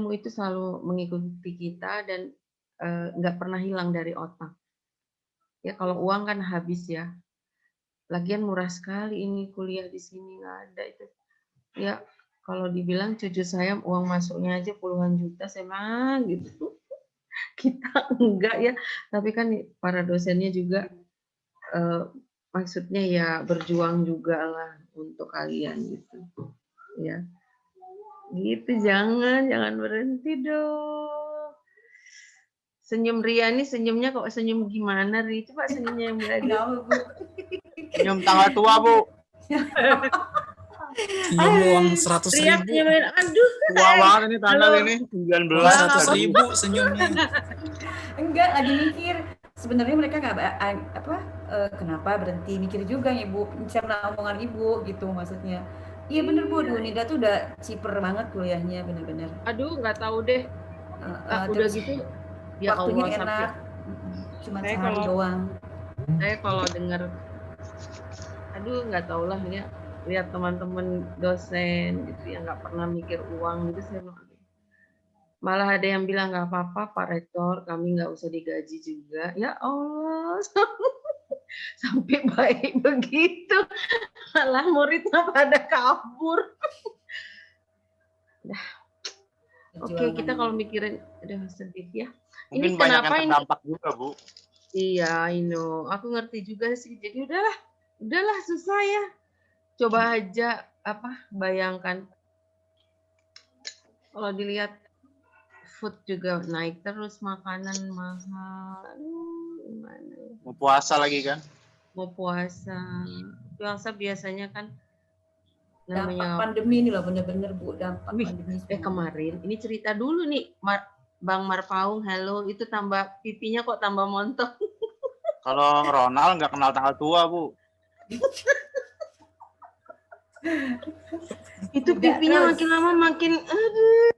Ilmu itu selalu mengikuti kita dan, nggak pernah hilang dari otak. Ya kalau uang kan habis ya, lagian murah sekali ini kuliah di sini, nggak ada itu. Ya kalau dibilang cucu saya uang masuknya aja puluhan juta, saya bilang gitu. Kita enggak ya, tapi kan para dosennya juga, eee, maksudnya ya berjuang jugalah untuk kalian gitu, ya. Gitu, jangan berhenti dong. Senyum Ria nih senyumnya kok senyum gimana Ri? Coba senyumnya yang bagus. Kenapa, Bu? Senyum tanggal tua, Bu. Senyum uang 100.000. Ria senyumin, aduh. Tua banget ini tanggal Halo. ini, 19. Uang 100.000 senyumnya. Enggak, lagi mikir. Sebenarnya mereka nggak kenapa berhenti mikir juga Ibu, mencerna omongan Ibu gitu maksudnya. Iya bener Bu, di Unida tuh udah cheaper banget kuliahnya bener-bener. Aduh, nggak tahu deh. Udah Terus gitu, ya waktunya Allah sampai enak, cuma saya sehari kalau doang. saya kalau dengar, aduh nggak tahu lah ya, lihat teman-teman dosen gitu yang nggak pernah mikir uang gitu, saya bilang, aduh. Malah ada yang bilang nggak apa-apa Pak Rektor, kami nggak usah digaji juga. Ya Allah, sampai baik begitu, malah muridnya pada kabur. Dah. Oke, kita kalau mikirin, aduh sedih ya. Mungkin Ini banyak kenapa yang ini? terdampak juga, Bu. Iya, I know. Aku ngerti juga sih. Jadi udahlah susah ya. Coba aja bayangkan kalau dilihat food juga naik terus, makanan mahal. Aduh, gimana ya? Mau puasa lagi kan? Mau puasa. Puasa biasanya kan Dampak namanya pandemi ini loh bener-bener Bu, dampak Wih, pandemi. kemarin ini cerita dulu nih, Bang Marpaung, halo, itu tambah pipinya kok tambah montok. Kalau Ronald nggak kenal tanggal tua, Bu. Itu pipinya makin lama makin, aduh.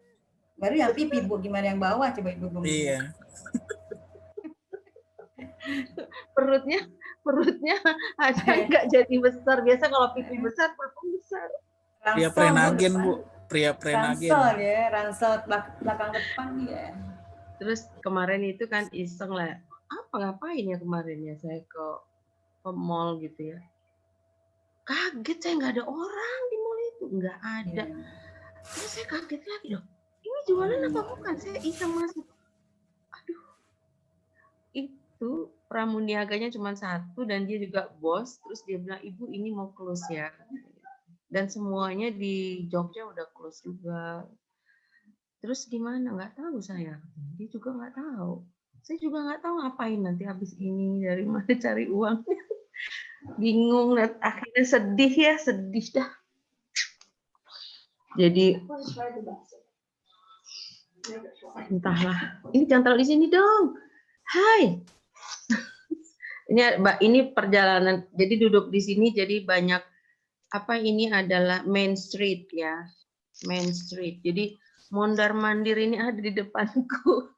Baru yang pipi Bu, gimana yang bawah coba Ibu ngomong. Iya. Perutnya ada nggak jadi besar. Biasa kalau pipi besar, perut besar. Pria prenagen, Bu. Pria prenagen. Ransel ya, ransel belakang depan ya. Terus kemarin itu kan iseng lah. Ngapain ya kemarin ya saya ke mall gitu ya. Kaget saya nggak ada orang di mall itu, nggak ada. Terus saya kaget lagi loh. Ini jualan apa bukan? Saya iseng masuk. Aduh, itu pramuniaganya cuma satu dan dia juga bos. Terus dia bilang, Ibu ini mau close ya. Dan semuanya di Jogja udah close juga. Terus gimana? Nggak tahu saya. Dia juga nggak tahu. Saya juga nggak tahu ngapain nanti habis ini, dari mana cari uang. Bingung, akhirnya sedih dah. Jadi entahlah. Ini jangan taruh di sini dong. Hai. Ini perjalanan. Jadi duduk di sini jadi banyak ini adalah Main Street ya. Main Street. Jadi mondar-mandir ini ada di depanku.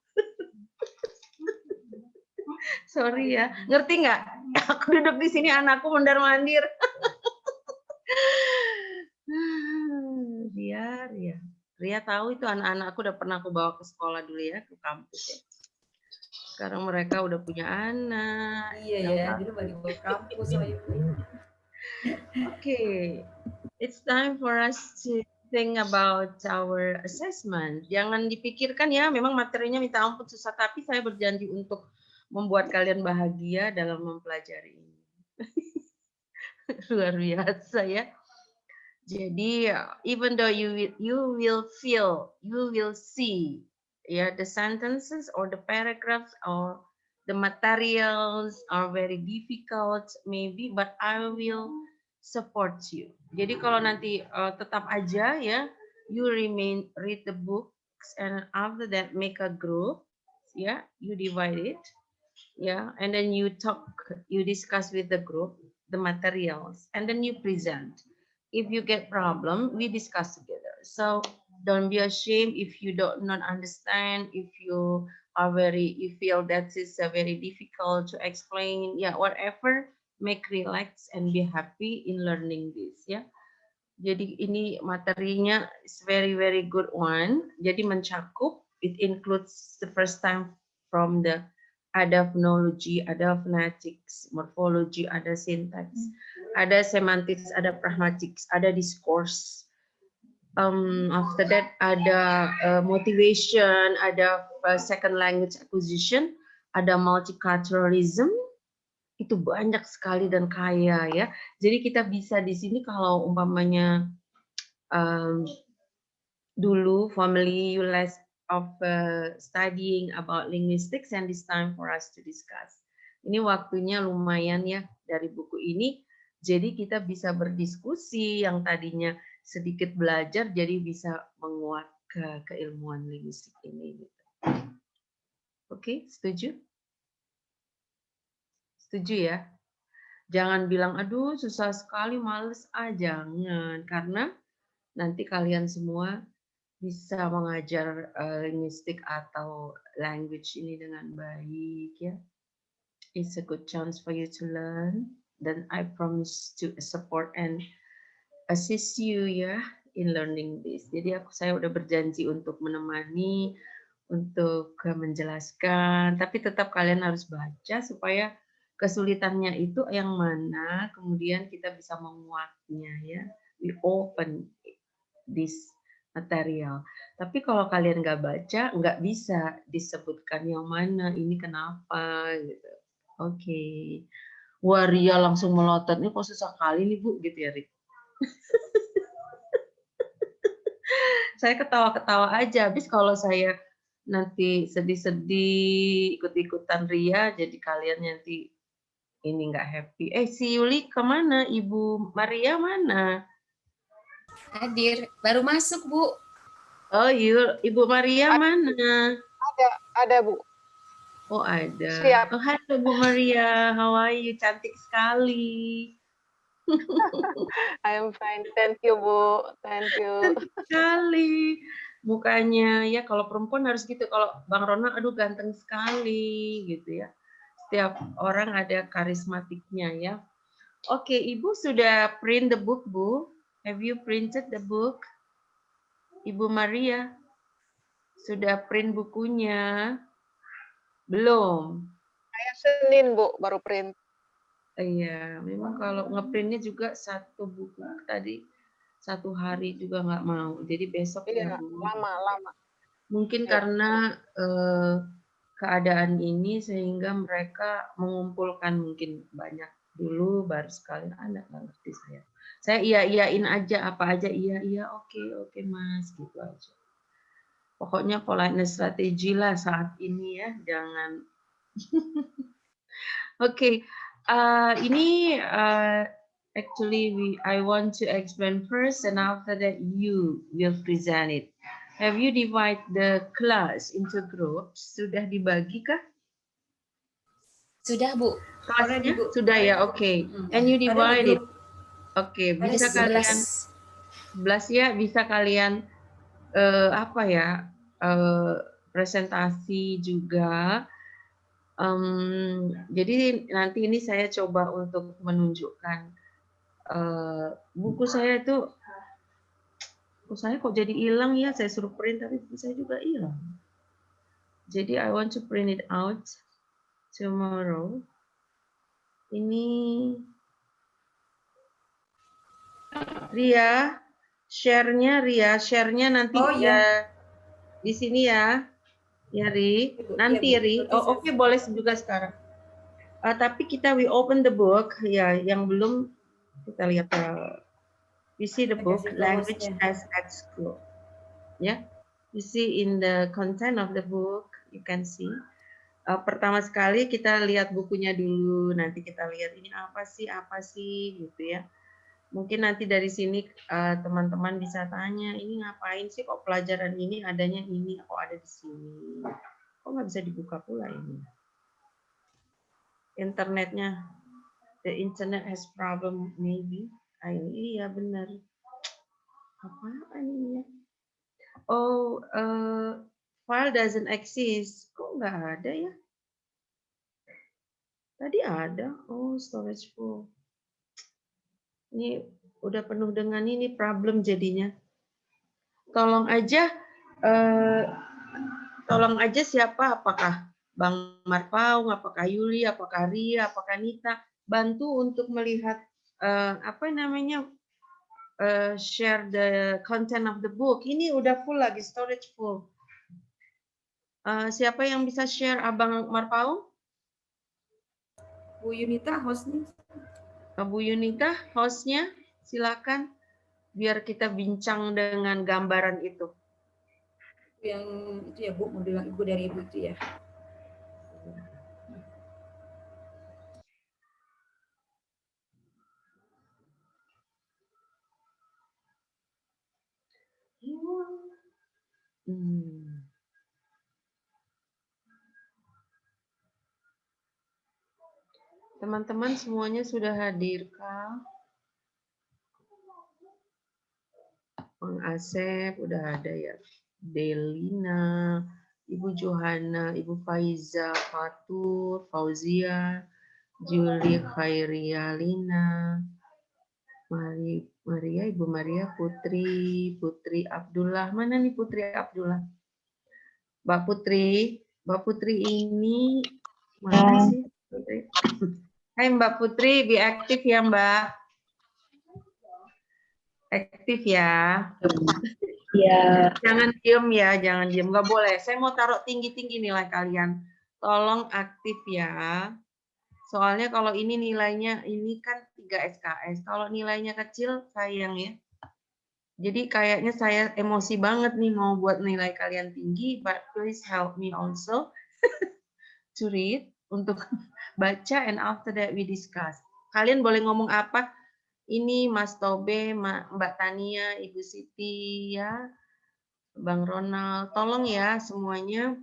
Sorry ya. Ngerti nggak? Aku duduk di sini, anakku mondar-mandir. Ria tahu itu anak-anakku udah pernah aku bawa ke sekolah dulu ya, ke kampus ya. Sekarang mereka udah punya anak. Iya ya, dulu balik ke kampus sama Ibu. Okay, it's time for us to think about our assessment. Jangan dipikirkan ya, memang materinya minta ampun susah, tapi saya berjanji untuk membuat kalian bahagia dalam mempelajari ini. Luar biasa ya. Jadi even though you will see the sentences or the paragraphs or the materials are very difficult maybe, but I will support you. Jadi kalau nanti tetap aja ya, you read the books and after that make a group, you divide it, and then you discuss with the group the materials and then you present. If you get problem, we discuss together. So don't be ashamed if you not understand, if you feel that is very difficult to explain, whatever, make relax and be happy in learning this, Jadi ini materinya is very good one. Jadi mencakup, it includes the first time from the ada phonology, ada phonetics, morphology, ada syntax, ada semantics, ada pragmatics, ada discourse. After that ada motivation, ada second language acquisition, ada multiculturalism. Itu banyak sekali dan kaya ya. Jadi kita bisa di sini kalau umpamanya dulu formerly you less of studying about linguistics, and it's time for us to discuss. Ini waktunya lumayan ya dari buku ini. Jadi kita bisa berdiskusi yang tadinya sedikit belajar jadi bisa menguat ke keilmuan linguistik ini. Oke, setuju? Setuju ya? Jangan bilang, aduh susah sekali, males. Jangan. Karena nanti kalian semua bisa mengajar linguistik atau language ini dengan baik ya. It's a good chance for you to learn. Dan I promise to support and assist you ya in learning this. Jadi saya udah berjanji untuk menemani, untuk menjelaskan, tapi tetap kalian harus baca supaya kesulitannya itu yang mana, kemudian kita bisa menguatnya ya. We open this material. Tapi kalau kalian nggak baca, nggak bisa disebutkan yang mana, ini kenapa gitu. Oke. Wah, Ria langsung melotot, ini kok susah kali nih Bu, gitu ya Rik. Saya ketawa-ketawa aja, habis kalau saya nanti sedih-sedih ikut-ikutan Ria, jadi kalian nanti ini nggak happy. Si Yuli kemana? Ibu Maria mana? Hadir, baru masuk Bu. Oh, Ibu Maria mana? Ada Bu. Oh, ada. Siap. Oh, halo Bu Maria, how are you? Cantik sekali. I am fine. Thank you Bu. Thank you. Cantik sekali. Mukanya ya kalau perempuan harus gitu. Kalau Bang Rona, aduh ganteng sekali gitu ya. Setiap orang ada karismatiknya ya. Oke, Ibu sudah print the book, Bu? Have you printed the book? Ibu Maria, sudah print bukunya? Belum? Saya Senin Bu baru print. Iya, memang kalau ngeprintnya juga satu buku tadi 1 hari juga nggak mau. Jadi besok ya Iya, Bu. lama. Mungkin Iya. karena keadaan ini sehingga mereka mengumpulkan mungkin banyak dulu baru sekali anak nggak ngerti saya. Saya iyain aja apa aja iya oke Mas gitu aja. Pokoknya politeness strategi lah saat ini ya, jangan. Oke, ini actually I want to explain first, and after that you will present it. Have you divide the class into groups? Sudah dibagi kah? Sudah Bu. Kelasnya sudah ya, oke. And you divide it. Oke, bisa kalian 11 ya, bisa kalian apa ya? Presentasi juga. Jadi nanti ini saya coba untuk menunjukkan buku saya itu, buku saya kok jadi hilang ya, saya suruh print tapi buku saya juga hilang. Jadi I want to print it out tomorrow. Ini Ria, share-nya nanti ya di sini ya. Ya Ri, nanti Ri. Oh oke, boleh juga sekarang. Tapi kita we open the book ya, yang belum kita lihat. You see the book Language as at School. Ya, you see in the content of the book you can see. Pertama sekali kita lihat bukunya dulu, nanti kita lihat ini apa sih gitu ya. Mungkin nanti dari sini teman-teman bisa tanya, ini ngapain sih kok pelajaran ini adanya ini, kok ada di sini. Kok nggak bisa dibuka pula ini? Internetnya, the internet has problem maybe. Iya benar. Apaan ini ya? Oh, file doesn't exist. Kok nggak ada ya? Tadi ada. Oh, storage full. Ini udah penuh dengan ini problem jadinya. Tolong aja siapa, apakah Bang Marpaung, apakah Yuli, apakah Ria, apakah Nita, bantu untuk melihat share the content of the book. Ini udah full lagi, storage full. Siapa yang bisa share Abang Marpaung? Bu Yunita hostnya. Bu Yunita, hostnya, silakan. Biar kita bincang dengan gambaran itu. Yang itu ya Bu, model yang Ibu dari Ibu itu ya. Teman-teman semuanya sudah hadir kah? Bang Asep udah ada ya. Delina, Ibu Johana, Ibu Faiza, Fatur, Fauzia, Juli Khairialina, Maria, Ibu Maria, Putri Abdullah. Mana nih Putri Abdullah? Mbak Putri ini mana sih? Putri? Hai Mbak Putri, be aktif ya Mbak. Aktif ya. Ya, Jangan diem ya, jangan diem. Nggak boleh. Saya mau taruh tinggi-tinggi nilai kalian. Tolong aktif ya. Soalnya kalau ini nilainya, ini kan 3 SKS. Kalau nilainya kecil, sayang ya. Jadi kayaknya saya emosi banget nih mau buat nilai kalian tinggi, but please help me also to read, untuk baca, and after that we discuss. Kalian boleh ngomong apa? Ini Mas Tobe, Mbak Tania, Ibu Siti, ya, Bang Ronald. Tolong ya semuanya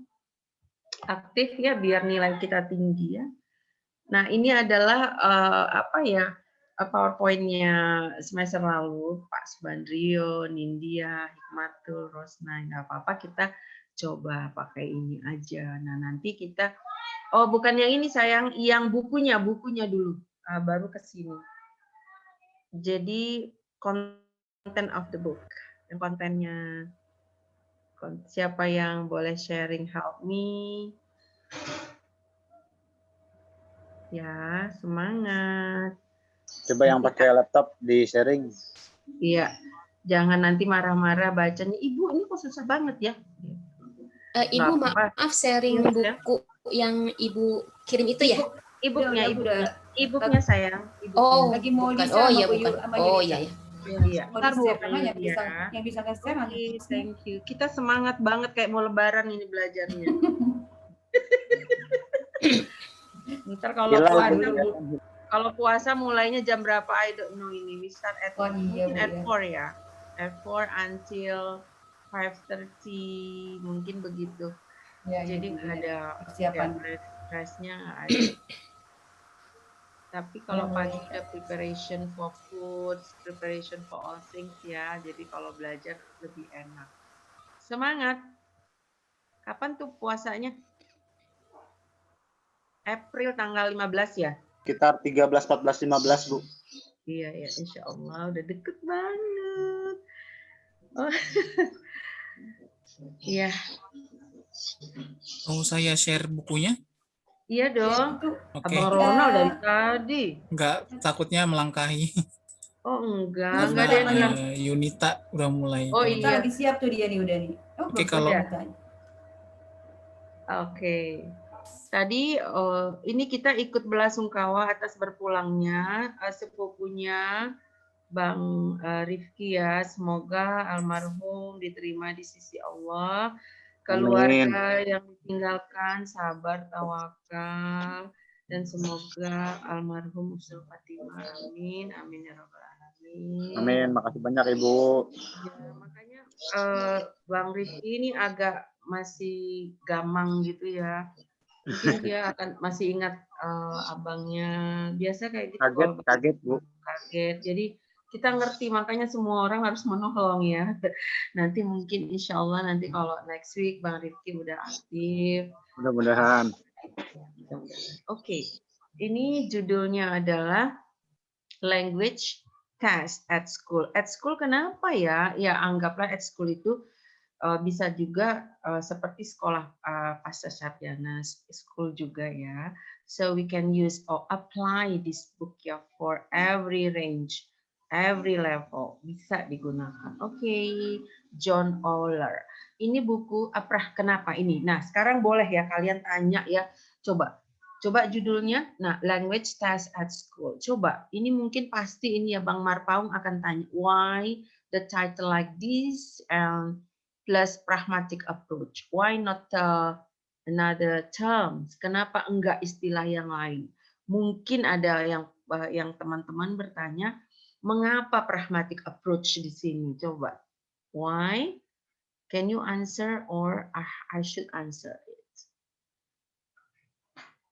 aktif ya biar nilai kita tinggi ya. Nah ini adalah PowerPoint-nya semester lalu, Pak Subandrio, Nindya, Hikmatul, Rosna, nggak apa-apa kita coba pakai ini aja. Nah nanti kita, bukan yang ini sayang, yang bukunya dulu, baru ke sini. Jadi content of the book, yang kontennya, siapa yang boleh sharing, help me. Ya, semangat. Coba yang pakai laptop di sharing. Iya, jangan nanti marah-marah bacanya. Ibu, ini kok susah banget ya. Ibu Nggak apa-apa. maaf sharing Ya. buku yang Ibu kirim itu ya? Ibunya sayang. Oh, Lagi mau bukan. di-share Oh sama iya Bu Yu, bukan. sama Oh Yunita. iya ya. Iya. Mau Ntar, Bu, di-share karena yang bisa ya. nge-share nanti. Thank you. Kita semangat banget kayak mau lebaran ini belajarnya. Ntar kalau puasa mulainya jam berapa? I don't know ini. We start at mungkin at 4 ya. At 4 until 5:30 mungkin begitu. Ya, Jadi nggak ada persiapan. stressnya nggak ada. Tapi kalau pagi udah preparation for food, preparation for all things ya. Jadi kalau belajar lebih enak. Semangat. Kapan tuh puasanya? April tanggal 15 ya? Sekitar 13, 14, 15, Bu. Iya, ya, insya Allah udah deket banget. Oh. Iya. Mau saya share bukunya? Iya dong. Oke. Abang Ronald dari tadi. Enggak, takutnya melangkahi. Oh enggak Karena ada yang bilang. Yunita udah mulai. Oh Kita iya. lagi siap tuh dia nih udah nih. Oke, kalau Oke. Tadi ini kita ikut belasungkawa atas berpulangnya sepupunya Bang Rifki ya. Semoga almarhum diterima di sisi Allah. Keluarga yang ditinggalkan sabar, tawakal, dan semoga almarhum husnul khatimah. Amin. Amin ya rabbal alamin. Amin. Makasih banyak Ibu. Ya, makanya Bang Rifki ini agak masih gamang gitu ya. Mungkin dia akan masih ingat abangnya. Biasa kayak gitu. Kaget Bu. Kaget. Jadi kita ngerti, makanya semua orang harus menolong ya. Nanti mungkin insya Allah nanti kalau next week Bang Rifki udah aktif. Mudah-mudahan. Oke. Ini judulnya adalah Language task at school. At school kenapa ya? Ya anggaplah at school itu bisa juga seperti sekolah pasca sarjana school juga ya. So we can use or apply this book ya for every range, every level bisa digunakan. Oke, John Oler. Ini buku apa? Kenapa ini? Nah, sekarang boleh ya kalian tanya ya. Coba judulnya. Nah, language test at school. Coba, ini mungkin pasti ini ya Bang Marpaung akan tanya why the title like this and plus pragmatic approach. Why not another terms? Kenapa enggak istilah yang lain? Mungkin ada yang teman-teman bertanya, mengapa pragmatic approach di sini? Coba. Why? Can you answer or I should answer it?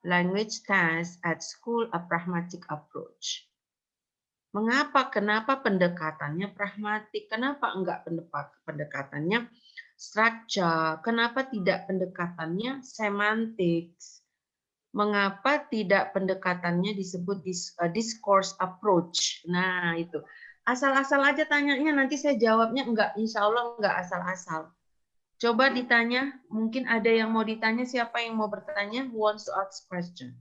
Language test at school a pragmatic approach. Mengapa? Kenapa pendekatannya pragmatik? Kenapa enggak pendekatannya structure? Kenapa tidak pendekatannya semantics? Mengapa tidak pendekatannya disebut discourse approach? Nah, itu. Asal-asal aja tanyanya, nanti saya jawabnya enggak, insya Allah enggak asal-asal. Coba ditanya, mungkin ada yang mau ditanya, siapa yang mau bertanya? Who wants to ask question?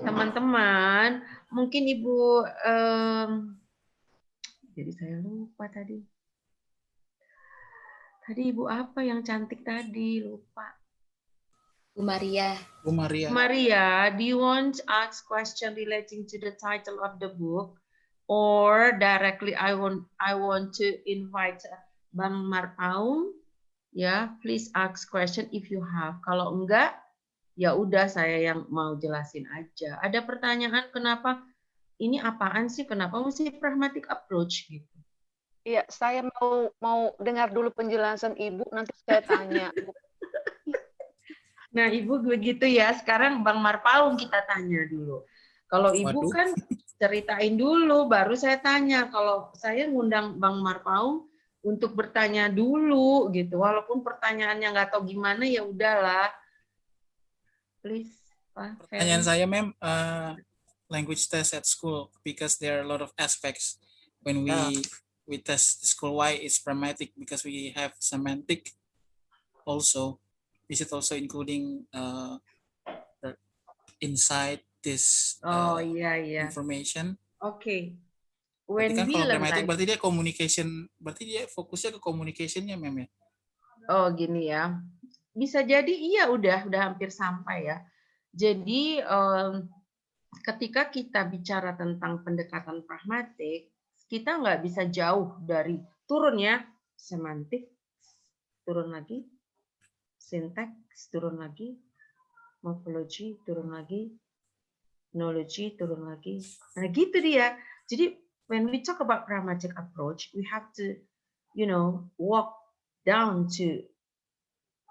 Teman-teman, mungkin Ibu, jadi saya lupa tadi. Tadi Ibu apa yang cantik tadi? Lupa. Bu Maria. Bu Maria. Maria, do you want to ask question relating to the title of the book? Or directly I want to invite Bang Marpaung. Ya, please ask question if you have. Kalau enggak, ya udah saya yang mau jelasin aja. Ada pertanyaan kenapa ini apaan sih? Kenapa mesti pragmatic approach gitu? Iya, saya mau dengar dulu penjelasan Ibu, nanti saya tanya. Nah, Ibu begitu ya. Sekarang Bang Marpaung kita tanya dulu. Kalau Ibu Waduh. kan ceritain dulu, baru saya tanya. Kalau saya ngundang Bang Marpaung untuk bertanya dulu gitu. Walaupun pertanyaannya nggak tahu gimana, ya udahlah. Please, Pak Pertanyaan Ferry. saya, Ma'am, language test at school because there are a lot of aspects when we test the school. Why it's pragmatic? Because we have semantic also. Is it also including inside this Iya. information? Oke. Berarti When kan we kalau learn pragmatic language, berarti dia communication, berarti dia fokusnya ke communication-nya, Ma'am ya? oh gini ya. Bisa jadi iya udah hampir sampai ya. Jadi ketika kita bicara tentang pendekatan pragmatik, kita nggak bisa jauh dari turunnya semantik, turun lagi, sintaks, turun lagi, morfologi, turun lagi, phonology, turun lagi. Nah gitu dia. Jadi when we talk about pragmatic approach, we have to, walk down to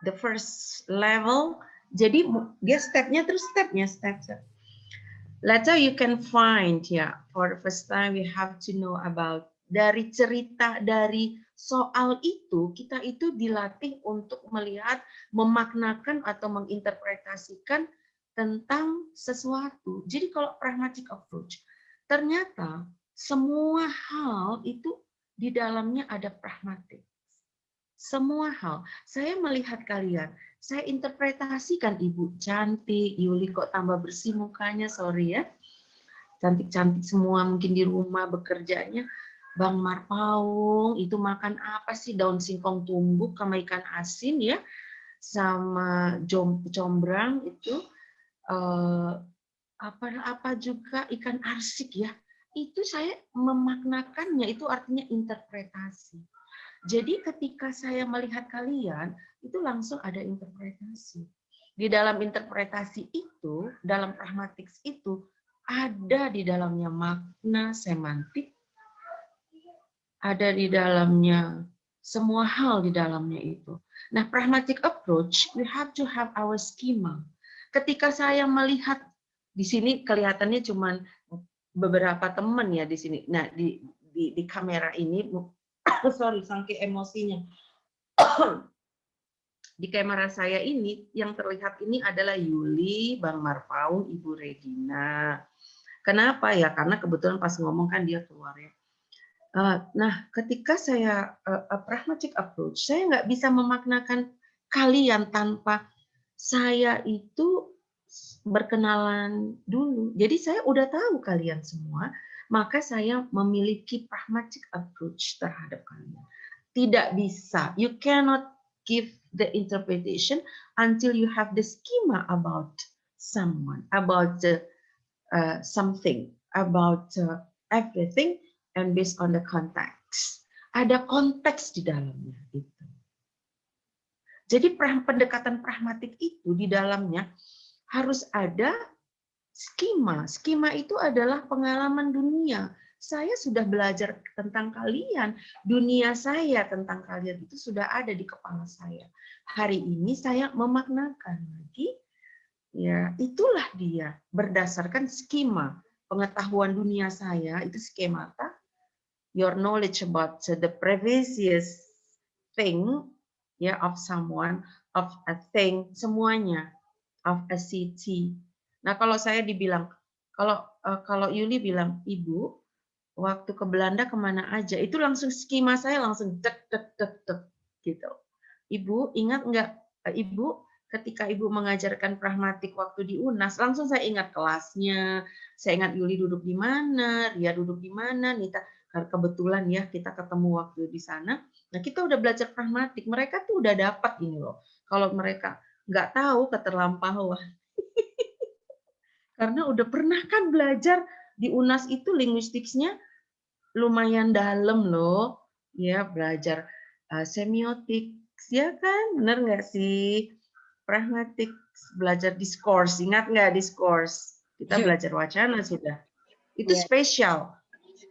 the first level. Jadi dia stepnya terus step. Later you can find for the first time we have to know about dari cerita dari soal itu kita itu dilatih untuk melihat, memaknakan atau menginterpretasikan tentang sesuatu. Jadi kalau pragmatic approach ternyata semua hal itu di dalamnya ada pragmatik. Semua hal. Saya melihat kalian, saya interpretasikan Ibu cantik, Yuli kok tambah bersih mukanya, sorry ya. Cantik-cantik semua mungkin di rumah bekerjanya. Bang Marpaung itu makan apa sih? Daun singkong tumbuk sama ikan asin ya. Sama combrang itu apa juga ikan arsik ya. Itu saya memaknakannya, itu artinya interpretasi. Jadi ketika saya melihat kalian, itu langsung ada interpretasi. Di dalam interpretasi itu, dalam pragmatics itu, ada di dalamnya makna semantik, ada di dalamnya semua hal di dalamnya itu. Nah, pragmatic approach, we have to have our schema. Ketika saya melihat, di sini kelihatannya cuma beberapa teman ya di sini. Nah, di kamera ini, sorry, saking emosinya. Di kamera saya ini, yang terlihat ini adalah Yuli, Bang Marpaung, Ibu Regina. Kenapa ya? Karena kebetulan pas ngomong kan dia keluar ya. Nah, ketika saya pragmatic approach, saya nggak bisa memaknakan kalian tanpa saya itu berkenalan dulu. Jadi saya udah tahu kalian semua, maka saya memiliki pragmatic approach terhadap kalian. Tidak bisa. You cannot give the interpretation until you have the schema about someone, about something, about everything, and based on the context. Ada konteks di dalamnya. Gitu. Jadi pendekatan pragmatik itu di dalamnya harus ada skema. Skema itu adalah pengalaman dunia. Saya sudah belajar tentang kalian. Dunia saya tentang kalian itu sudah ada di kepala saya. Hari ini saya memaknakan lagi. Ya, itulah dia berdasarkan skema pengetahuan dunia saya itu skemata. Your knowledge about the previous thing, ya, of someone, of a thing, semuanya, of a city. Nah, kalau saya dibilang, kalau Yuli bilang, Ibu, waktu ke Belanda kemana aja, itu langsung skema saya langsung dek gitu. Ibu ingat nggak, Ibu, ketika Ibu mengajarkan pragmatik waktu di UNAS, langsung saya ingat kelasnya, saya ingat Yuli duduk di mana, Ria duduk di mana, Nita. Kebetulan ya kita ketemu waktu di sana. Nah, kita udah belajar pragmatik. Mereka tuh udah dapat ini loh. Kalau mereka nggak tahu keterlampauan. Karena udah pernah kan belajar di UNAS itu linguisticsnya lumayan dalam loh. Ya, belajar semiotik, ya kan? Bener nggak sih? Pragmatik, belajar discourse. Ingat nggak discourse? Kita belajar wacana sudah. Itu spesial.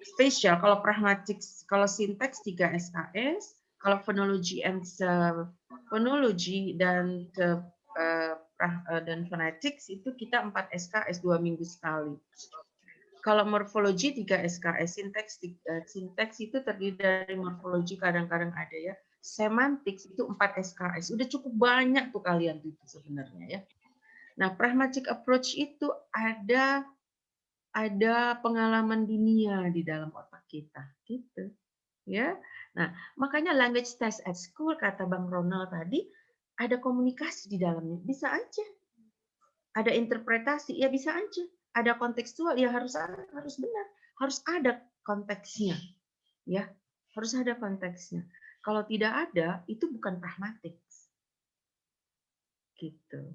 Spesial kalau pragmatik, kalau sinteks 3 SKS, kalau fonologi dan phonetics itu kita 4 SKS 2 minggu sekali. Kalau morfologi 3 SKS, sinteks itu terdiri dari morfologi kadang-kadang ada ya. Semantics itu 4 SKS. Udah cukup banyak tuh kalian itu sebenarnya ya. Nah, pragmatic approach itu ada pengalaman dunia di dalam otak kita, gitu, ya. Nah, makanya language test at school kata Bang Ronald tadi ada komunikasi di dalamnya, bisa aja. Ada interpretasi, ya bisa aja. Ada kontekstual, ya harus benar, harus ada konteksnya, ya, harus ada konteksnya. Kalau tidak ada, itu bukan pragmatik, gitu.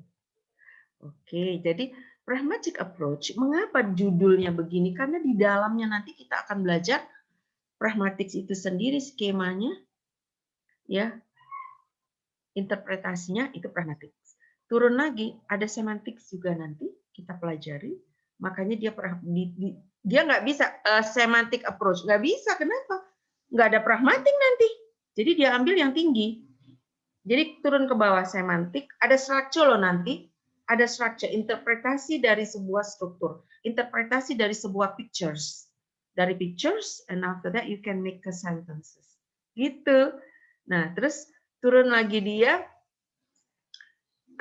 Oke, jadi pragmatic approach, mengapa judulnya begini? Karena di dalamnya nanti kita akan belajar pragmatik itu sendiri skemanya, ya, interpretasinya itu pragmatik. Turun lagi ada semantik juga nanti kita pelajari. Makanya dia nggak bisa semantic approach, nggak bisa. Kenapa? Nggak ada pragmatik nanti. Jadi dia ambil yang tinggi. Jadi turun ke bawah semantik, ada structure loh nanti. Ada structure, interpretasi dari sebuah struktur, interpretasi dari sebuah pictures. Dari pictures, and after that you can make a sentences. Gitu. Nah, terus turun lagi dia,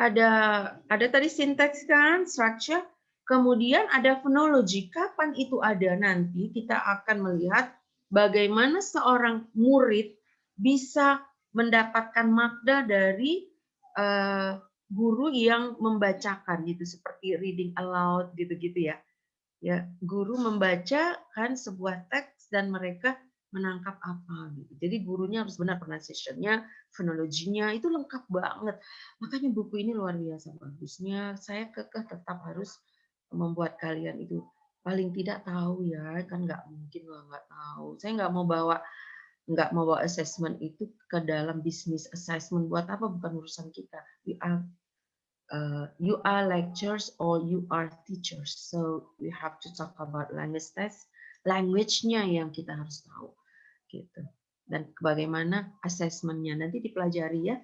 ada tadi syntax kan, structure, kemudian ada phonology. Kapan itu ada? Nanti kita akan melihat bagaimana seorang murid bisa mendapatkan makna dari guru yang membacakan gitu, seperti reading aloud gitu-gitu ya. Ya, guru membacakan sebuah teks dan mereka menangkap apa gitu. Jadi gurunya harus benar pronunciation-nya, fonologinya itu lengkap banget. Makanya buku ini luar biasa bagusnya. Saya kekeh tetap harus membuat kalian itu paling tidak tahu ya, kan nggak mungkin nggak tahu. Saya nggak mau bawa assessment itu ke dalam bisnis assessment. Buat apa? Bukan urusan kita. You are lecturers or you are teachers, so we have to talk about language test, language-nya yang kita harus tahu, gitu. Dan bagaimana assessment-nya nanti dipelajari ya.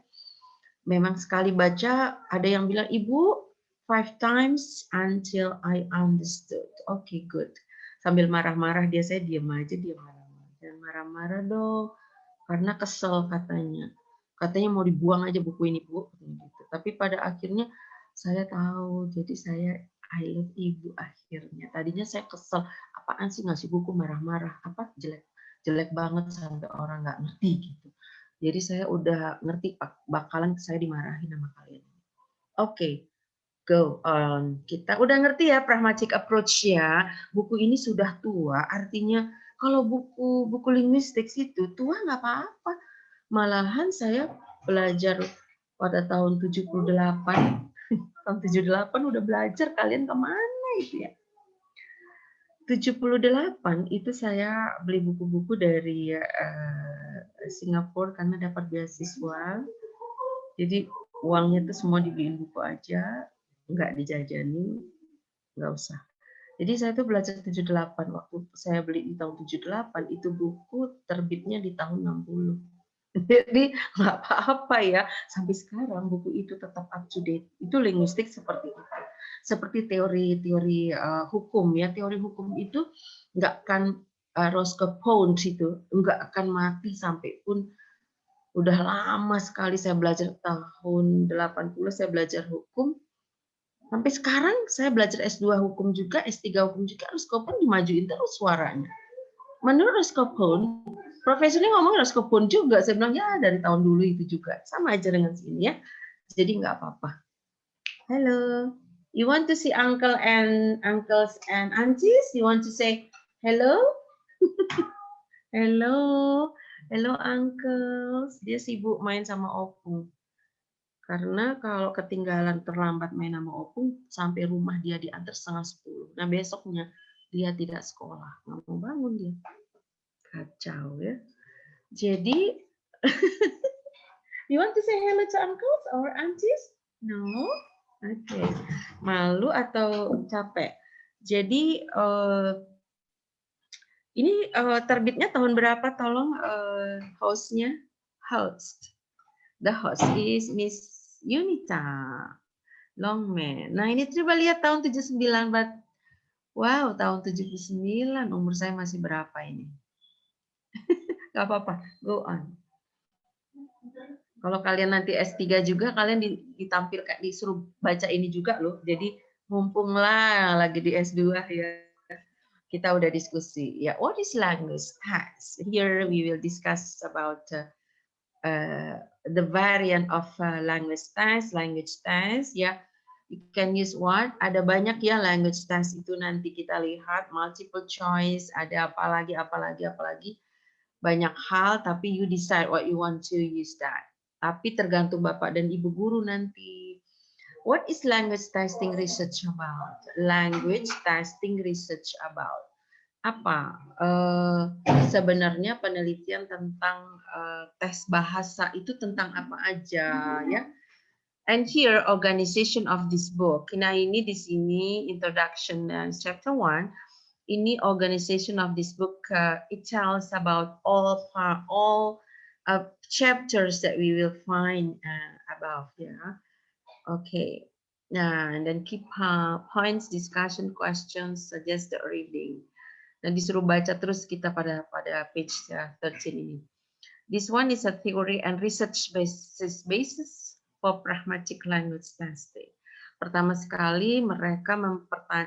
Memang sekali baca ada yang bilang, Ibu 5 times until I understood. Okay, good. Sambil marah-marah saya diam aja, dia marah-marah. Jangan marah-marah dong, karena kesel katanya. Katanya mau dibuang aja buku ini, Bu. Gitu. Tapi pada akhirnya saya tahu, jadi saya I love ibu akhirnya. Tadinya saya kesel, apaan sih ngasih buku marah-marah, apa jelek banget sampai orang nggak ngerti gitu. Jadi saya udah ngerti bakalan saya dimarahin sama kalian. Oke, go on. Kita udah ngerti ya pragmatic approach ya. Buku ini sudah tua, artinya kalau buku linguistik itu tua nggak apa-apa. Malahan saya belajar pada tahun 78. Tahun 78 udah belajar, kalian kemana itu ya? 78 itu saya beli buku-buku dari Singapura karena dapat beasiswa. Jadi uangnya itu semua dibeliin buku aja, nggak dijajani, nggak usah. Jadi saya tuh belajar 78, waktu saya beli di tahun 78 itu buku terbitnya di tahun 60. Jadi nggak apa-apa ya, sampai sekarang buku itu tetap up to date. Itu linguistik seperti itu. Seperti teori-teori hukum ya, teori hukum itu nggak akan Roscoe Pound itu nggak akan mati sampai pun udah lama sekali saya belajar tahun 80 saya belajar hukum. Sampai sekarang saya belajar S2 hukum juga, S3 hukum juga, Roscoe Pound dimajuin terus suaranya. Menurut Roscoe Pound, profesornya ngomong Roscoe Pound juga, saya bilang ya dari tahun dulu itu juga, sama aja dengan sini ya. Jadi nggak apa-apa. Hello, you want to see uncles and aunties? You want to say hello? Hello, hello uncles. Dia sibuk main sama opung. Karena kalau ketinggalan terlambat main sama opung, sampai rumah dia diantar 9:30. Nah besoknya dia tidak sekolah, nggak mau bangun dia. Kacau ya. Jadi, you want to say hello to uncles or aunties? No? Oke. Malu atau capek? Jadi, ini terbitnya tahun berapa? Tolong hostnya. Host. The host is Miss Yunita Longman. Nah, ini coba lihat tahun 79. Wow, tahun 79. Umur saya masih berapa ini? Gak apa-apa, go on. Kalau kalian nanti S3 juga, kalian ditampilkan, disuruh baca ini juga loh. Jadi mumpunglah lagi di S2 ya. Kita udah diskusi. Ya, what is language test? Here we will discuss about the variant of language test. Ya. You can use what? Ada banyak ya language test itu nanti kita lihat. Multiple choice, ada apalagi. Banyak hal, tapi you decide what you want to use that. Tapi tergantung Bapak dan Ibu guru nanti. What is language testing research about? Language testing research about. Apa? Sebenarnya penelitian tentang tes bahasa itu tentang apa aja ya? And here organization of this book. Nah ini di sini introduction chapter 1. Ini organization of this book. It tells about all chapters that we will find above. Yeah. Okay. Nah, and then keep points, discussion, questions, suggest the reading. Dan disuruh baca terus kita pada page 13 ini. This one is a theory and research basis for pragmatic language testing. Pertama sekali mereka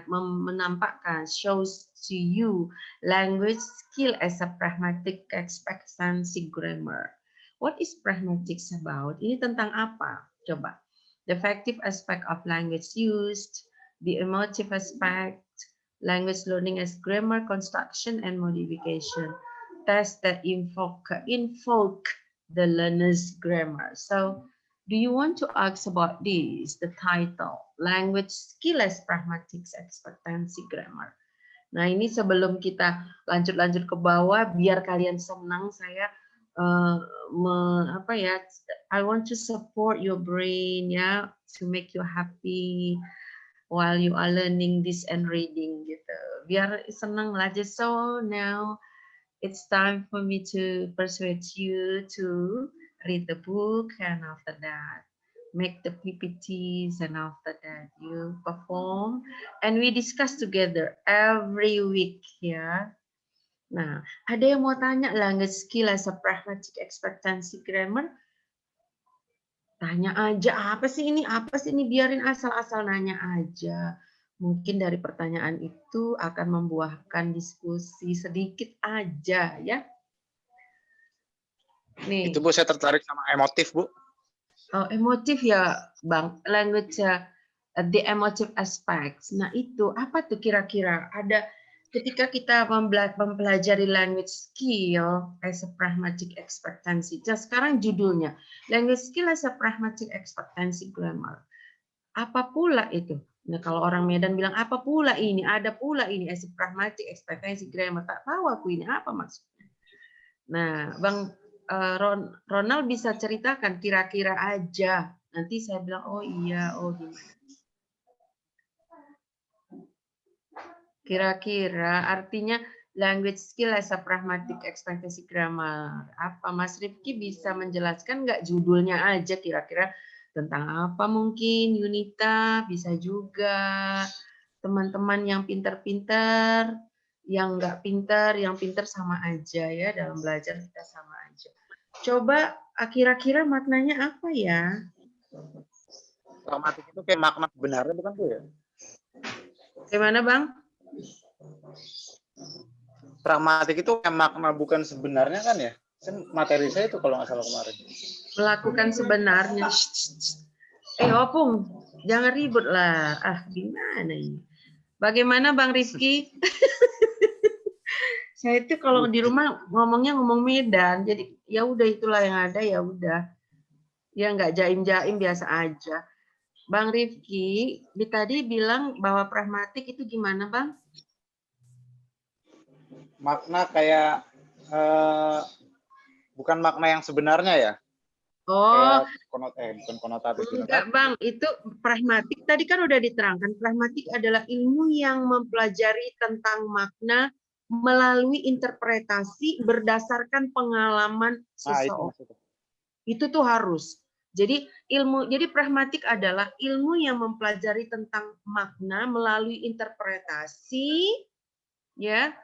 menampakkan shows to you language skill as a pragmatic expectancy grammar. What is pragmatics about? Ini tentang apa? Coba. The effective aspect of language used, the emotive aspect, language learning as grammar construction and modification. Tests that invoke the learner's grammar. So, do you want to ask about this? The title, Language Skill as Pragmatics Expectancy Grammar. Nah ini sebelum kita lanjut ke bawah, biar kalian senang, saya I want to support your brain ya, to make you happy while you are learning this and reading gitu. Biar senang lah. So now it's time for me to persuade you to read the book, and after that make the PPTs, and after that you perform and we discuss together every week ya. Nah, ada yang mau tanya language skill as a pragmatic expectancy grammar? Tanya aja, apa sih ini, biarin asal-asal nanya aja. Mungkin dari pertanyaan itu akan membuahkan diskusi sedikit aja ya. Nih. Itu Bu, saya tertarik sama emotif Bu. Oh, emotif ya, Bang. Language, the emotive aspects. Nah, itu apa tuh kira-kira? Ada ketika kita mempelajari language skill as a pragmatic expectancy. Nah, sekarang judulnya language skill as a pragmatic expectancy grammar. Apa pula itu? Nah, kalau orang Medan bilang apa pula ini? Ada pula ini as a pragmatic expectancy grammar. Tak tahu aku ini apa maksudnya. Nah, Bang Ronald bisa ceritakan kira-kira aja. Nanti saya bilang, oh iya, oh gimana. Kira-kira artinya language skill as a pragmatic expectancy grammar. Apa Mas Rifki bisa menjelaskan nggak judulnya aja kira-kira tentang apa mungkin Yunita bisa juga. Teman-teman yang pinter-pinter, yang nggak pinter, yang pinter sama aja ya, dalam belajar kita sama aja. Coba kira-kira maknanya apa ya? Pragmatik itu kayak makna sebenarnya bukan Bu ya? Gimana Bang? Pragmatik itu kayak makna bukan sebenarnya kan ya? Kan materi saya itu kalau nggak salah kemarin. Melakukan sebenarnya. Opung, jangan ribut lah. Ah, gimana ini? Bagaimana Bang Rizky? Saya itu kalau di rumah ngomongnya ngomong Medan, jadi ya udah itulah yang ada ya udah. Ya nggak jaim-jaim biasa aja. Bang Rifki, tadi bilang bahwa pragmatik itu gimana Bang? Makna kayak bukan makna yang sebenarnya ya? Oh, Bukan konotatif. enggak Bang, itu pragmatik tadi kan udah diterangkan. Pragmatik adalah ilmu yang mempelajari tentang makna melalui interpretasi berdasarkan pengalaman seseorang. Itu tuh harus. Jadi pragmatik adalah ilmu yang mempelajari tentang makna melalui interpretasi, ya.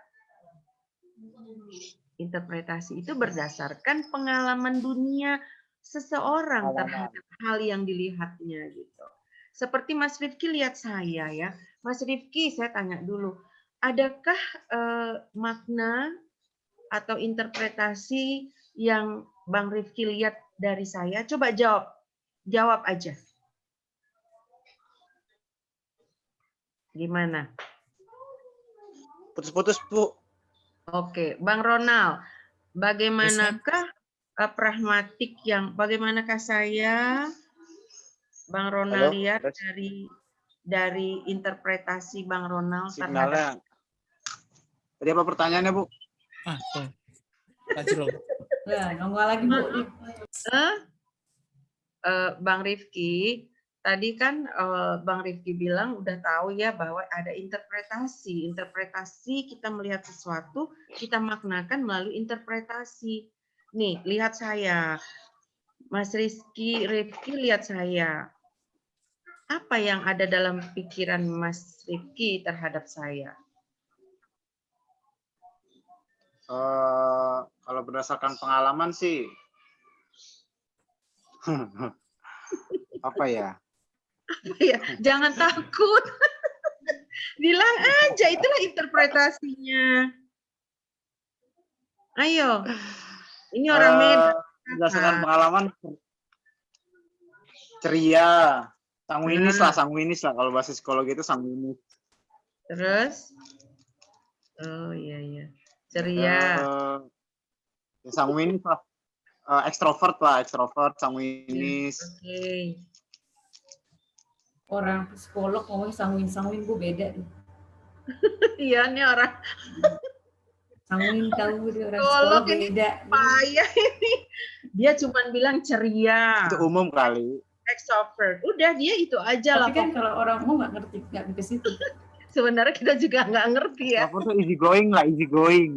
Interpretasi itu berdasarkan pengalaman dunia seseorang terhadap hal yang dilihatnya gitu. Seperti Mas Rifki lihat saya ya. Mas Rifki, saya tanya dulu, adakah makna atau interpretasi yang Bang Rifki lihat dari saya? Coba jawab aja. Gimana? Putus-putus Bu. Oke, Bang Ronald, bagaimanakah pragmatik bagaimanakah saya, Bang Ronald, lihat dari interpretasi Bang Ronald signalnya. Tadi apa pertanyaannya Bu? Ya, nongol lagi Bu. Bang Rifki, tadi kan Bang Rifki bilang udah tahu ya bahwa ada interpretasi. Interpretasi kita melihat sesuatu, kita maknakan melalui interpretasi. Nih, lihat saya. Mas Rifki lihat saya. Apa yang ada dalam pikiran Mas Rifki terhadap saya? Kalau berdasarkan pengalaman sih, apa ya? Jangan takut. Bilang aja, itulah interpretasinya. Ayo. Ini orang Medan. Berdasarkan pengalaman, ceria, sanguinis lah kalau bahasa psikologi itu sanguinis. Terus? Oh iya. Ceria. Sanguinis lah. Ekstrovert, sanguinis. Oke. Orang psikolog ngomong sanguin Bu, beda tuh. Iya nih orang. Sanguin tahu dia orang psikolog beda. Payah ini. Dia cuma bilang ceria. Itu umum kali. Extrovert. Udah dia itu aja lah. Tapi kan kalau orang mau nggak ngerti, nggak ke situ. Sebenarnya kita juga nggak ngerti ya. Extrovert tuh easy going lah, easy going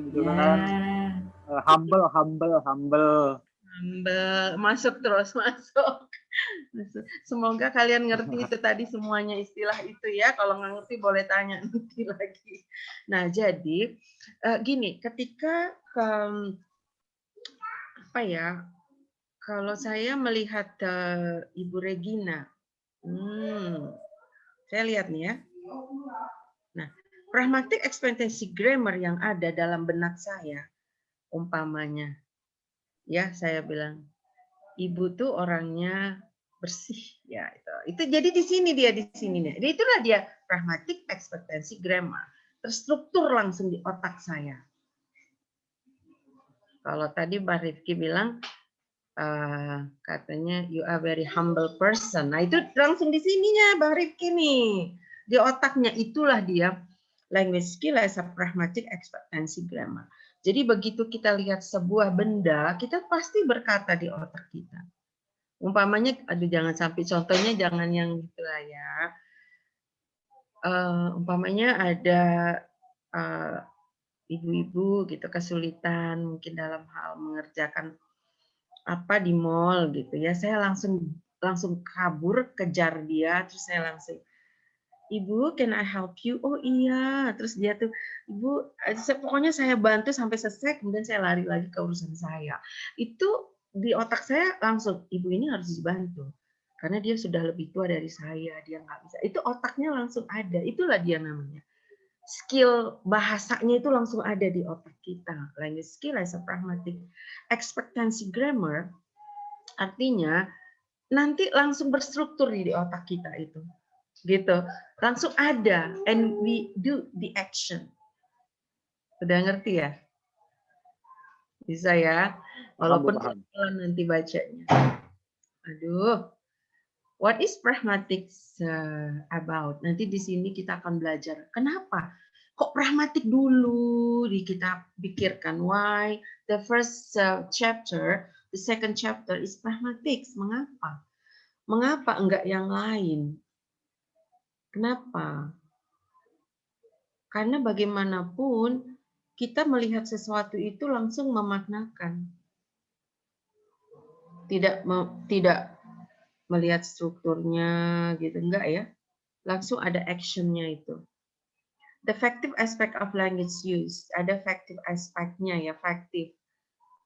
gitu kan. Humble. Masuk. Semoga kalian ngerti itu tadi semuanya istilah itu ya. Kalau nggak ngerti boleh tanya nanti lagi. Nah jadi gini, ketika kalau saya melihat Ibu Regina, Saya lihat nih ya. Nah, pragmatic expectancy grammar yang ada dalam benak saya, umpamanya, ya saya bilang, ibu tuh orangnya bersih, ya itu jadi di sini di sini nih. Jadi itulah dia pragmatic expectancy grammar, terstruktur langsung di otak saya. Kalau tadi Mbak Rifki bilang katanya you are very humble person. Nah, itu langsung di sininya Bang Rifki nih. Di otaknya itulah dia language skill as a pragmatic expectancy grammar. Jadi begitu kita lihat sebuah benda, kita pasti berkata di otak kita. Umpamanya, aduh jangan sampai contohnya jangan yang gitulah ya. Umpamanya ada ibu-ibu gitu kesulitan mungkin dalam hal mengerjakan apa di mall gitu ya, saya langsung kabur kejar dia, terus saya langsung, ibu can I help you? Oh iya, terus dia tuh, ibu pokoknya saya bantu sampai selesai, kemudian saya lari lagi ke urusan saya. Itu di otak saya langsung, ibu ini harus dibantu karena dia sudah lebih tua dari saya, dia nggak bisa. Itu otaknya langsung ada, itulah dia namanya skill bahasanya itu langsung ada di otak kita. Language skill as a pragmatic expectancy grammar artinya nanti langsung berstruktur di otak kita itu. Gitu. Langsung ada and we do the action. Udah ngerti ya? Bisa ya? Walaupun pelan nanti bacanya. Aduh. What is pragmatics about? Nanti di sini kita akan belajar. Kenapa? Kok pragmatik dulu kita pikirkan? Why? The first chapter, the second chapter is pragmatics. Mengapa? Mengapa enggak yang lain? Kenapa? Karena bagaimanapun kita melihat sesuatu itu langsung memaknakan. Tidak melihat strukturnya gitu, enggak ya, langsung ada actionnya itu. The factive aspect of language use, ada factive aspeknya ya, factive.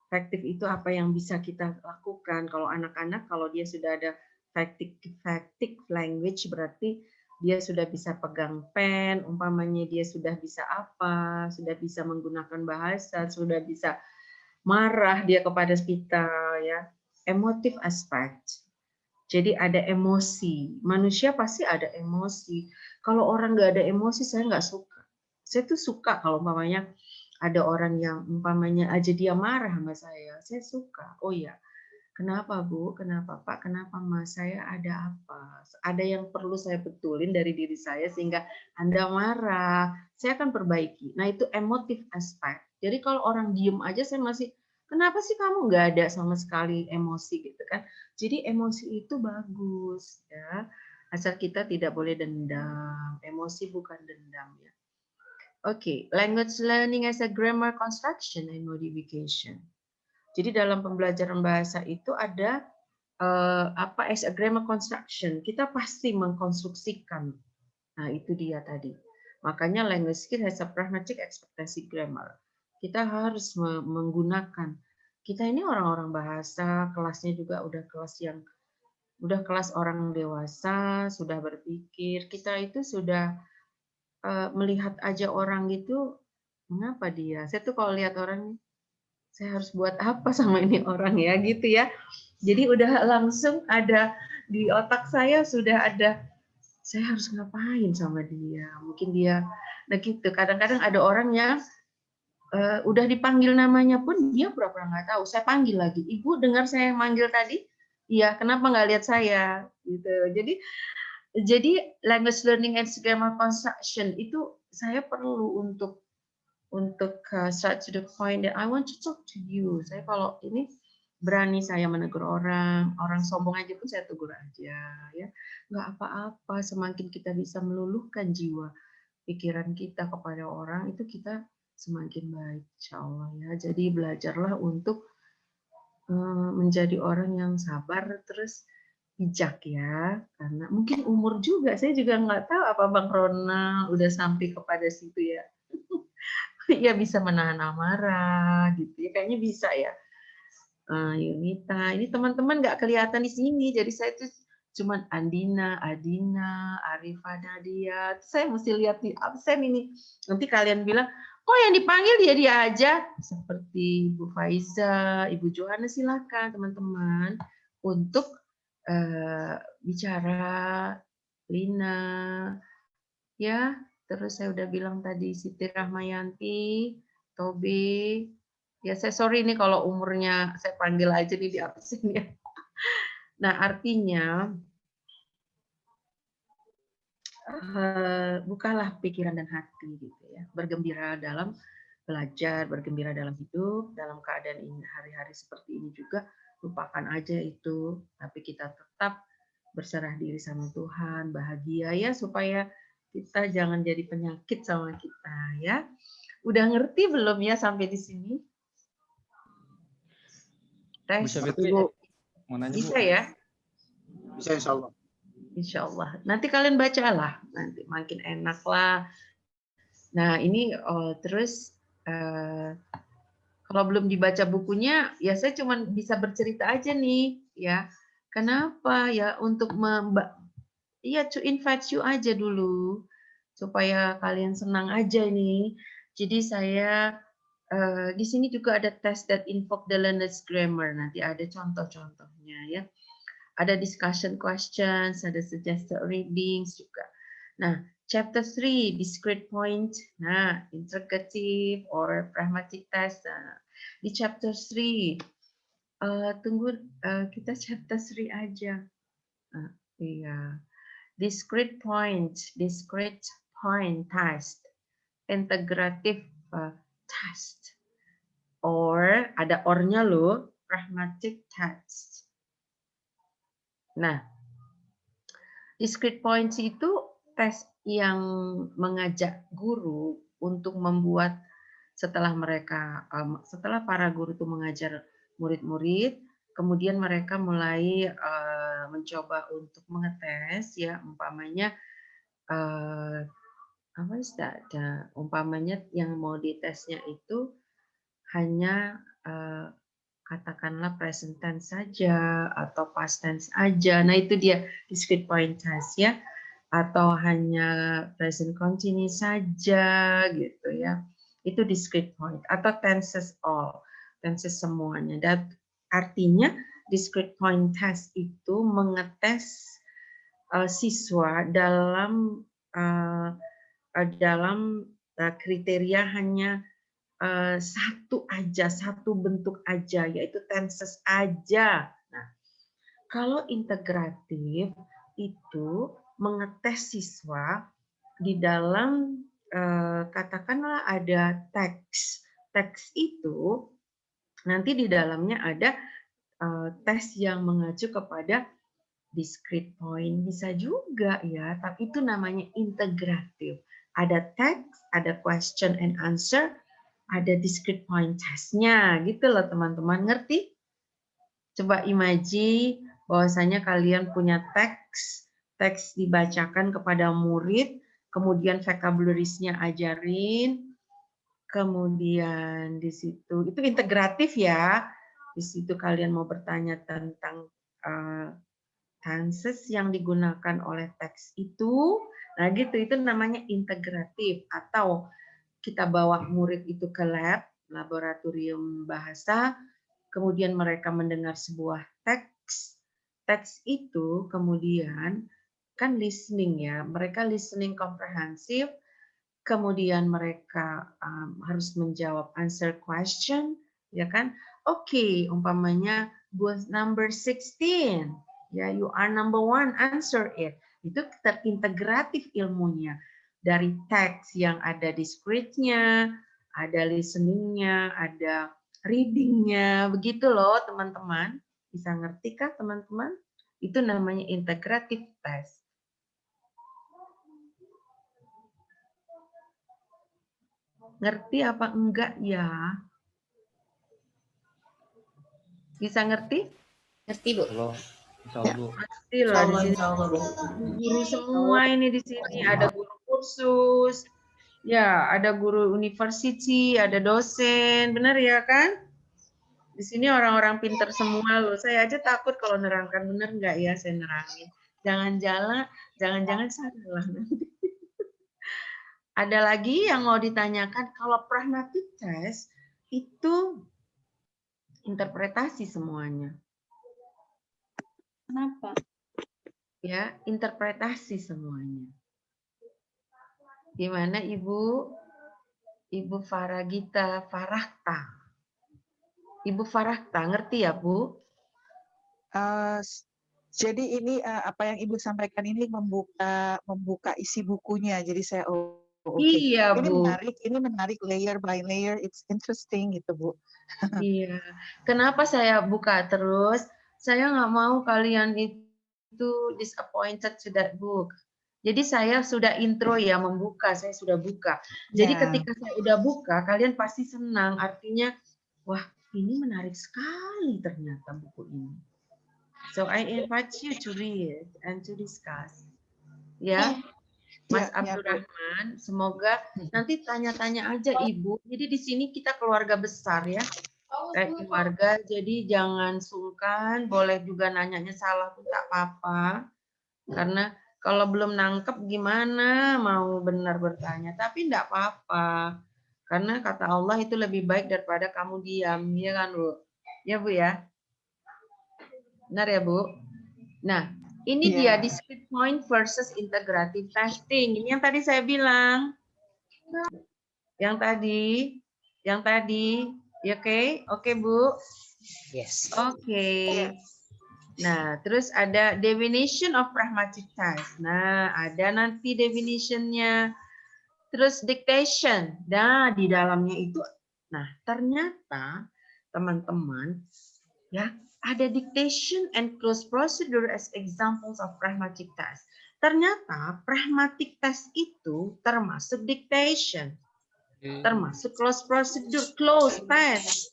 Factive itu apa yang bisa kita lakukan. Kalau anak-anak, kalau dia sudah ada factive language, berarti dia sudah bisa pegang pen, umpamanya dia sudah bisa apa, sudah bisa menggunakan bahasa, sudah bisa marah dia kepada kita ya. Emotive aspect. Jadi ada emosi. Manusia pasti ada emosi. Kalau orang nggak ada emosi, saya nggak suka. Saya tuh suka kalau umpamanya ada orang yang umpamanya aja dia marah sama saya suka. Oh ya, kenapa Bu? Kenapa Pak? Kenapa Mas? Saya ada apa? Ada yang perlu saya betulin dari diri saya sehingga Anda marah. Saya akan perbaiki. Nah itu emotive aspect. Jadi kalau orang diem aja saya masih, kenapa sih kamu nggak ada sama sekali emosi gitu kan? Jadi emosi itu bagus ya. Asal kita tidak boleh dendam. Emosi bukan dendam ya. Oke, language learning as a grammar construction and modification. Jadi dalam pembelajaran bahasa itu ada apa as a grammar construction. Kita pasti mengkonstruksikan. Nah, itu dia tadi. Makanya language skill has a pragmatic expectancy grammar. Kita harus menggunakan. Kita ini orang-orang bahasa, kelasnya juga udah kelas orang dewasa, sudah berpikir. Kita itu sudah melihat aja orang gitu, mengapa dia? Saya tuh kalau lihat orang, saya harus buat apa sama ini orang ya gitu ya. Jadi udah langsung ada di otak saya sudah ada, saya harus ngapain sama dia. Mungkin dia, nah gitu. Kadang-kadang ada orang yang udah dipanggil namanya pun dia pura-pura nggak tahu. Saya panggil lagi, Ibu dengar saya yang manggil tadi? Iya, kenapa nggak lihat saya? Gitu. Jadi language learning and grammar construction itu saya perlu untuk start to the point that I want to talk to you. Saya kalau ini berani saya menegur orang sombong aja pun saya tegur aja ya. Nggak apa-apa, semakin kita bisa meluluhkan jiwa pikiran kita kepada orang itu kita semakin baik insyaallah ya. Jadi belajarlah untuk menjadi orang yang sabar terus bijak ya, karena mungkin umur juga, saya juga nggak tahu apa Bang Ronald udah sampai kepada situ ya. Ya bisa menahan amarah gitu ya, kayaknya bisa ya. Yunita, ini teman-teman nggak kelihatan di sini, jadi saya tuh cuman Andina, Adina, Arifah, Nadia. Saya mesti lihat di absen ini. Nanti kalian bilang, kok yang dipanggil dia aja? Seperti Bu Faiza, Ibu Johanna, silakan teman-teman untuk bicara. Lina, ya. Terus saya udah bilang tadi Siti Rahmayanti, Tobi. Ya saya sorry nih kalau umurnya saya panggil aja nih di absen ya. Nah artinya bukalah pikiran dan hati gitu ya. Bergembira dalam belajar, bergembira dalam hidup, dalam keadaan ini hari-hari seperti ini juga lupakan aja itu. Tapi kita tetap berserah diri sama Tuhan, bahagia ya supaya kita jangan jadi penyakit sama kita ya. Udah ngerti belum ya sampai di sini? Tes. Bisa Bu. Mau nanya, Bisa Bu? ya? Bisa insya Allah. Insya Allah. Nanti kalian bacalah, nanti makin enak lah. Nah ini terus kalau belum dibaca bukunya, ya saya cuma bisa bercerita aja nih, ya. Kenapa ya? Untuk to invite you aja dulu supaya kalian senang aja nih. Jadi saya di sini juga ada test that invoke the learner's grammar. Nanti ada contoh-contohnya ya. Ada discussion questions, ada suggested readings juga. Nah, chapter 3 discrete point. Nah, interrogative or pragmatic test. Nah, di chapter 3 kita chapter 3 aja. Iya. Discrete point test, integrative test, or ada or-nya loh, pragmatic test. Nah, discrete points itu tes yang mengajak guru untuk membuat setelah para guru itu mengajar murid-murid, kemudian mereka mulai mencoba untuk mengetes ya, umpamanya umpamanya yang mau ditesnya itu hanya katakanlah present tense saja atau past tense aja. Nah, itu dia discrete point test ya. Atau hanya present continuous saja gitu ya. Itu discrete point atau tenses all, tenses semuanya. Dan artinya discrete point test itu mengetes siswa dalam kriteria hanya satu bentuk aja, yaitu tenses aja. Nah, kalau integratif itu mengetes siswa di dalam katakanlah ada teks. Teks itu nanti di dalamnya ada tes yang mengacu kepada discrete point, bisa juga ya, tapi itu namanya integratif. Ada teks, ada question and answer, ada discrete point test-nya gitu loh teman-teman, ngerti? Coba imagine bahwasanya kalian punya teks dibacakan kepada murid, kemudian vocabularies-nya ajarin, kemudian di situ itu integratif ya. Di situ kalian mau bertanya tentang tenses yang digunakan oleh teks itu. Nah, gitu itu namanya integratif. Atau kita bawa murid itu ke laboratorium bahasa, kemudian mereka mendengar sebuah teks. Teks itu kemudian kan listening ya, mereka listening komprehensif, kemudian mereka harus menjawab answer question, ya kan? Oke, umpamanya buat number 16, ya you are number 1, answer it. Itu terintegratif ilmunya. Dari teks yang ada discrete-nya, ada listening-nya, ada reading-nya, begitu loh teman-teman. Bisa ngerti kah teman-teman? Itu namanya integratif test. Ngerti apa enggak ya? Bisa ngerti? Ngerti, Bu? Pasti lah di sini guru semua ini di sini, ada guru kursus, ya ada guru university, ada dosen, benar ya kan? Di sini orang-orang pinter semua loh. Saya aja takut kalau nerangkan, bener nggak ya saya nerangin. Jangan-jangan salah nanti. Ada lagi yang mau ditanyakan, kalau pragmatic test itu interpretasi semuanya. Kenapa? Ya, interpretasi semuanya. Gimana Ibu? Ibu Faragita Farahta. Ibu Farahta, ngerti ya Bu? Jadi ini apa yang Ibu sampaikan ini membuka isi bukunya. Jadi saya oke. Iya Ini Bu. menarik layer by layer. It's interesting gitu Bu. Iya. Kenapa saya buka terus? Saya nggak mau kalian itu disappointed to that book. Jadi saya sudah intro ya membuka, saya sudah buka. Jadi Ya. ketika saya udah buka, kalian pasti senang. Artinya, wah ini menarik sekali ternyata buku ini. So I invite you to read and to discuss. Ya, Mas Abdurrahman, semoga nanti tanya-tanya aja Ibu. Jadi di sini kita keluarga besar ya. Kayak keluarga, jadi jangan sungkan, boleh juga nanyanya salah pun tak apa-apa. Karena kalau belum nangkep gimana mau benar bertanya, tapi enggak apa-apa. Karena kata Allah itu lebih baik daripada kamu diam, ya kan Bu? Ya Bu ya? Benar ya Bu? Nah, ini dia discrete point versus integrative testing. Ini yang tadi saya bilang. Yang tadi, oke Bu? Yes. Oke. Nah, terus ada definition of pragmatic test. Nah, ada nanti definition-nya. Terus dictation. Nah, di dalamnya itu, nah ternyata teman-teman, ya ada dictation and close procedure as examples of pragmatic test. Ternyata pragmatic test itu termasuk dictation, termasuk close procedure, close test.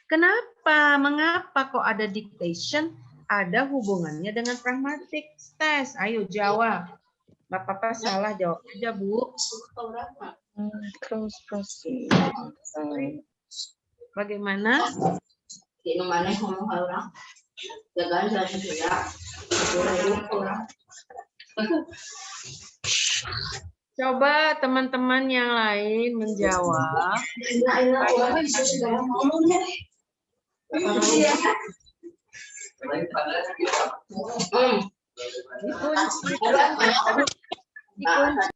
Kenapa? Mengapa kok ada dictation? Ada hubungannya dengan pragmatic test. Ayo jawab. Bapak-bapak salah jawab aja Bu. Close procedure. Bagaimana? Coba teman-teman yang lain menjawab.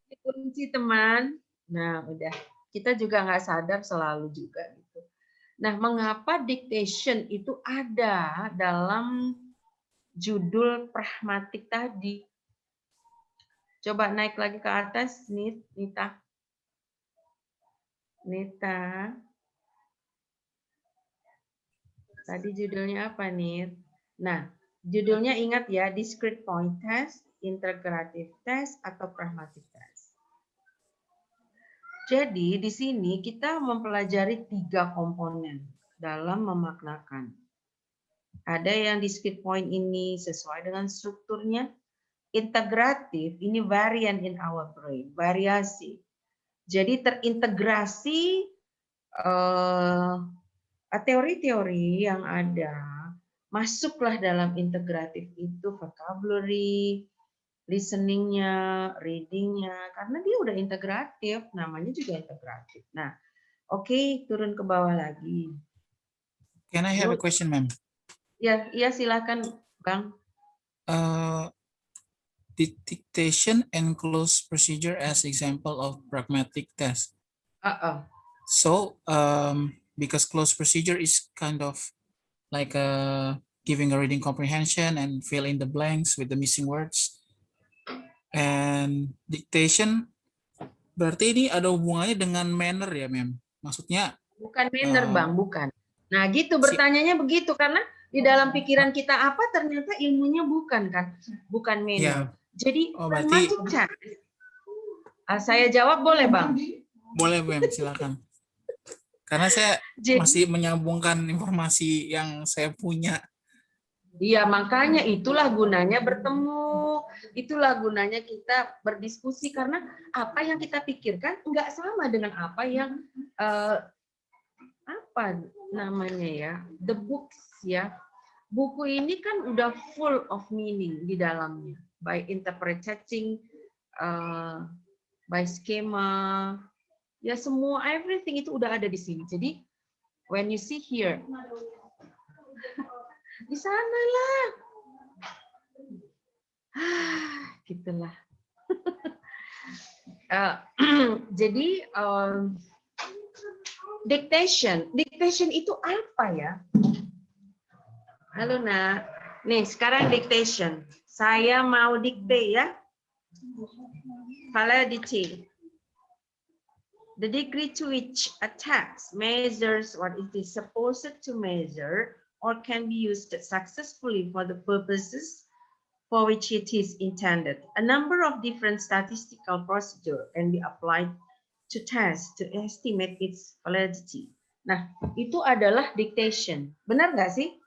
Dikunci teman. Nah, udah. Kita juga nggak sadar selalu juga gitu. Nah, mengapa dictation itu ada dalam judul pragmatik tadi? Coba naik lagi ke atas, Nita. Nita. Tadi judulnya apa, Nit? Nah, judulnya ingat ya, discrete point test, integrative test, atau pragmatic test. Jadi, di sini kita mempelajari 3 komponen dalam memaknakan. Ada yang discrete point ini sesuai dengan strukturnya. Integratif, ini variant in our brain, variasi. Jadi terintegrasi teori-teori yang ada, masuklah dalam integratif itu vocabulary, listening-nya, reading-nya, karena dia udah integratif, namanya juga integratif. Nah, oke, turun ke bawah lagi. Can I have a question, ma'am? Ya, iya silakan, Bang. Dictation and close procedure as example of pragmatic test. So, because close procedure is kind of like giving a reading comprehension and fill in the blanks with the missing words. And dictation berarti ini ada hubungannya dengan manner ya, ma'am? Maksudnya? Bukan manner, Bang, bukan. Nah, gitu bertanyanya begitu karena di dalam pikiran kita apa ternyata ilmunya bukan kan, bukan manner. Ya. Jadi berarti saya jawab boleh, Bang? Boleh, ma'am, silakan. Karena saya masih menyambungkan informasi yang saya punya. Iya, makanya itulah gunanya bertemu. Itulah gunanya kita berdiskusi karena apa yang kita pikirkan enggak sama dengan apa yang apa namanya ya, the books ya. buku ini kan udah full of meaning di dalamnya, by interpreting, by schema, ya semua everything itu udah ada di sini. Jadi when you see here, di sana lah, gitulah. Jadi dictation itu apa ya? Halo Nak, nih sekarang dictation. Saya mau dikte ya. Validity. The degree to which a text measures what it is supposed to measure or can be used successfully for the purposes for which it is intended. A number of different statistical procedures can be applied to test to estimate its validity. Nah, itu adalah dictation. Benar nggak sih?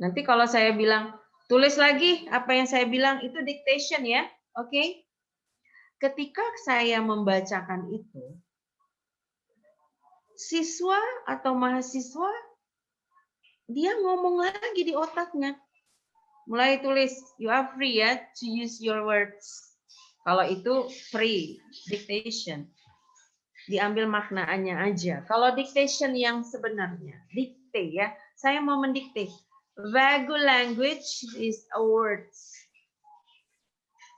Nanti kalau saya bilang, tulis lagi apa yang saya bilang, itu dictation ya. Oke? Ketika saya membacakan itu, siswa atau mahasiswa, dia ngomong lagi di otaknya. Mulai tulis, you are free ya to use your words. Kalau itu free, dictation. Diambil maknaannya aja. Kalau dictation yang sebenarnya, dikte ya, saya mau mendikte. Vague language is a words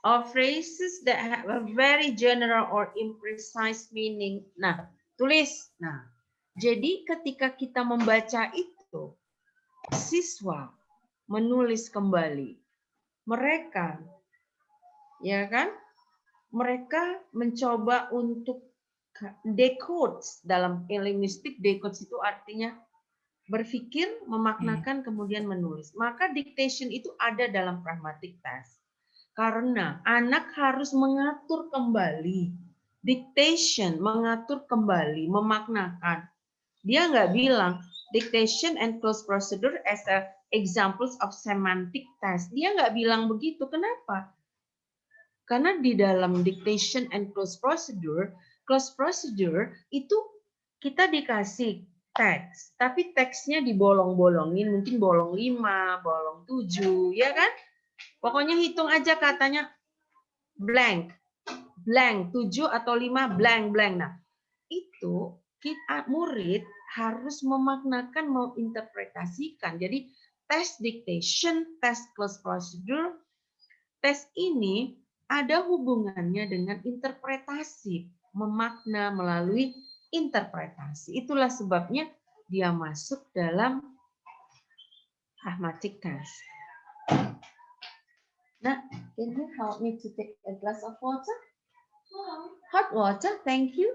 or phrases that have a very general or imprecise meaning. Nah, tulis. Nah, jadi ketika kita membaca itu, siswa menulis kembali. Mereka, ya kan? Mereka mencoba untuk decodes. Dalam linguistik, decodes itu artinya berpikir, memaknakan, kemudian menulis. Maka dictation itu ada dalam pragmatic test. Karena anak harus mengatur kembali. Dictation, mengatur kembali, memaknakan. Dia nggak bilang, dictation and close procedure as a examples of semantic test. Dia nggak bilang begitu. Kenapa? Karena di dalam dictation and close procedure itu kita dikasih teks, tapi teksnya dibolong-bolongin, mungkin bolong 5, bolong 7, ya kan? Pokoknya hitung aja katanya blank, 7 atau 5 blank. Nah, itu kita murid harus memaknakan, menginterpretasikan. Jadi tes dictation, tes close procedure, tes ini ada hubungannya dengan interpretasi, memakna melalui interpretasi. Itulah sebabnya dia masuk dalam pragmatic test. Nah, can you help me to take a glass of water? Hot water, thank you.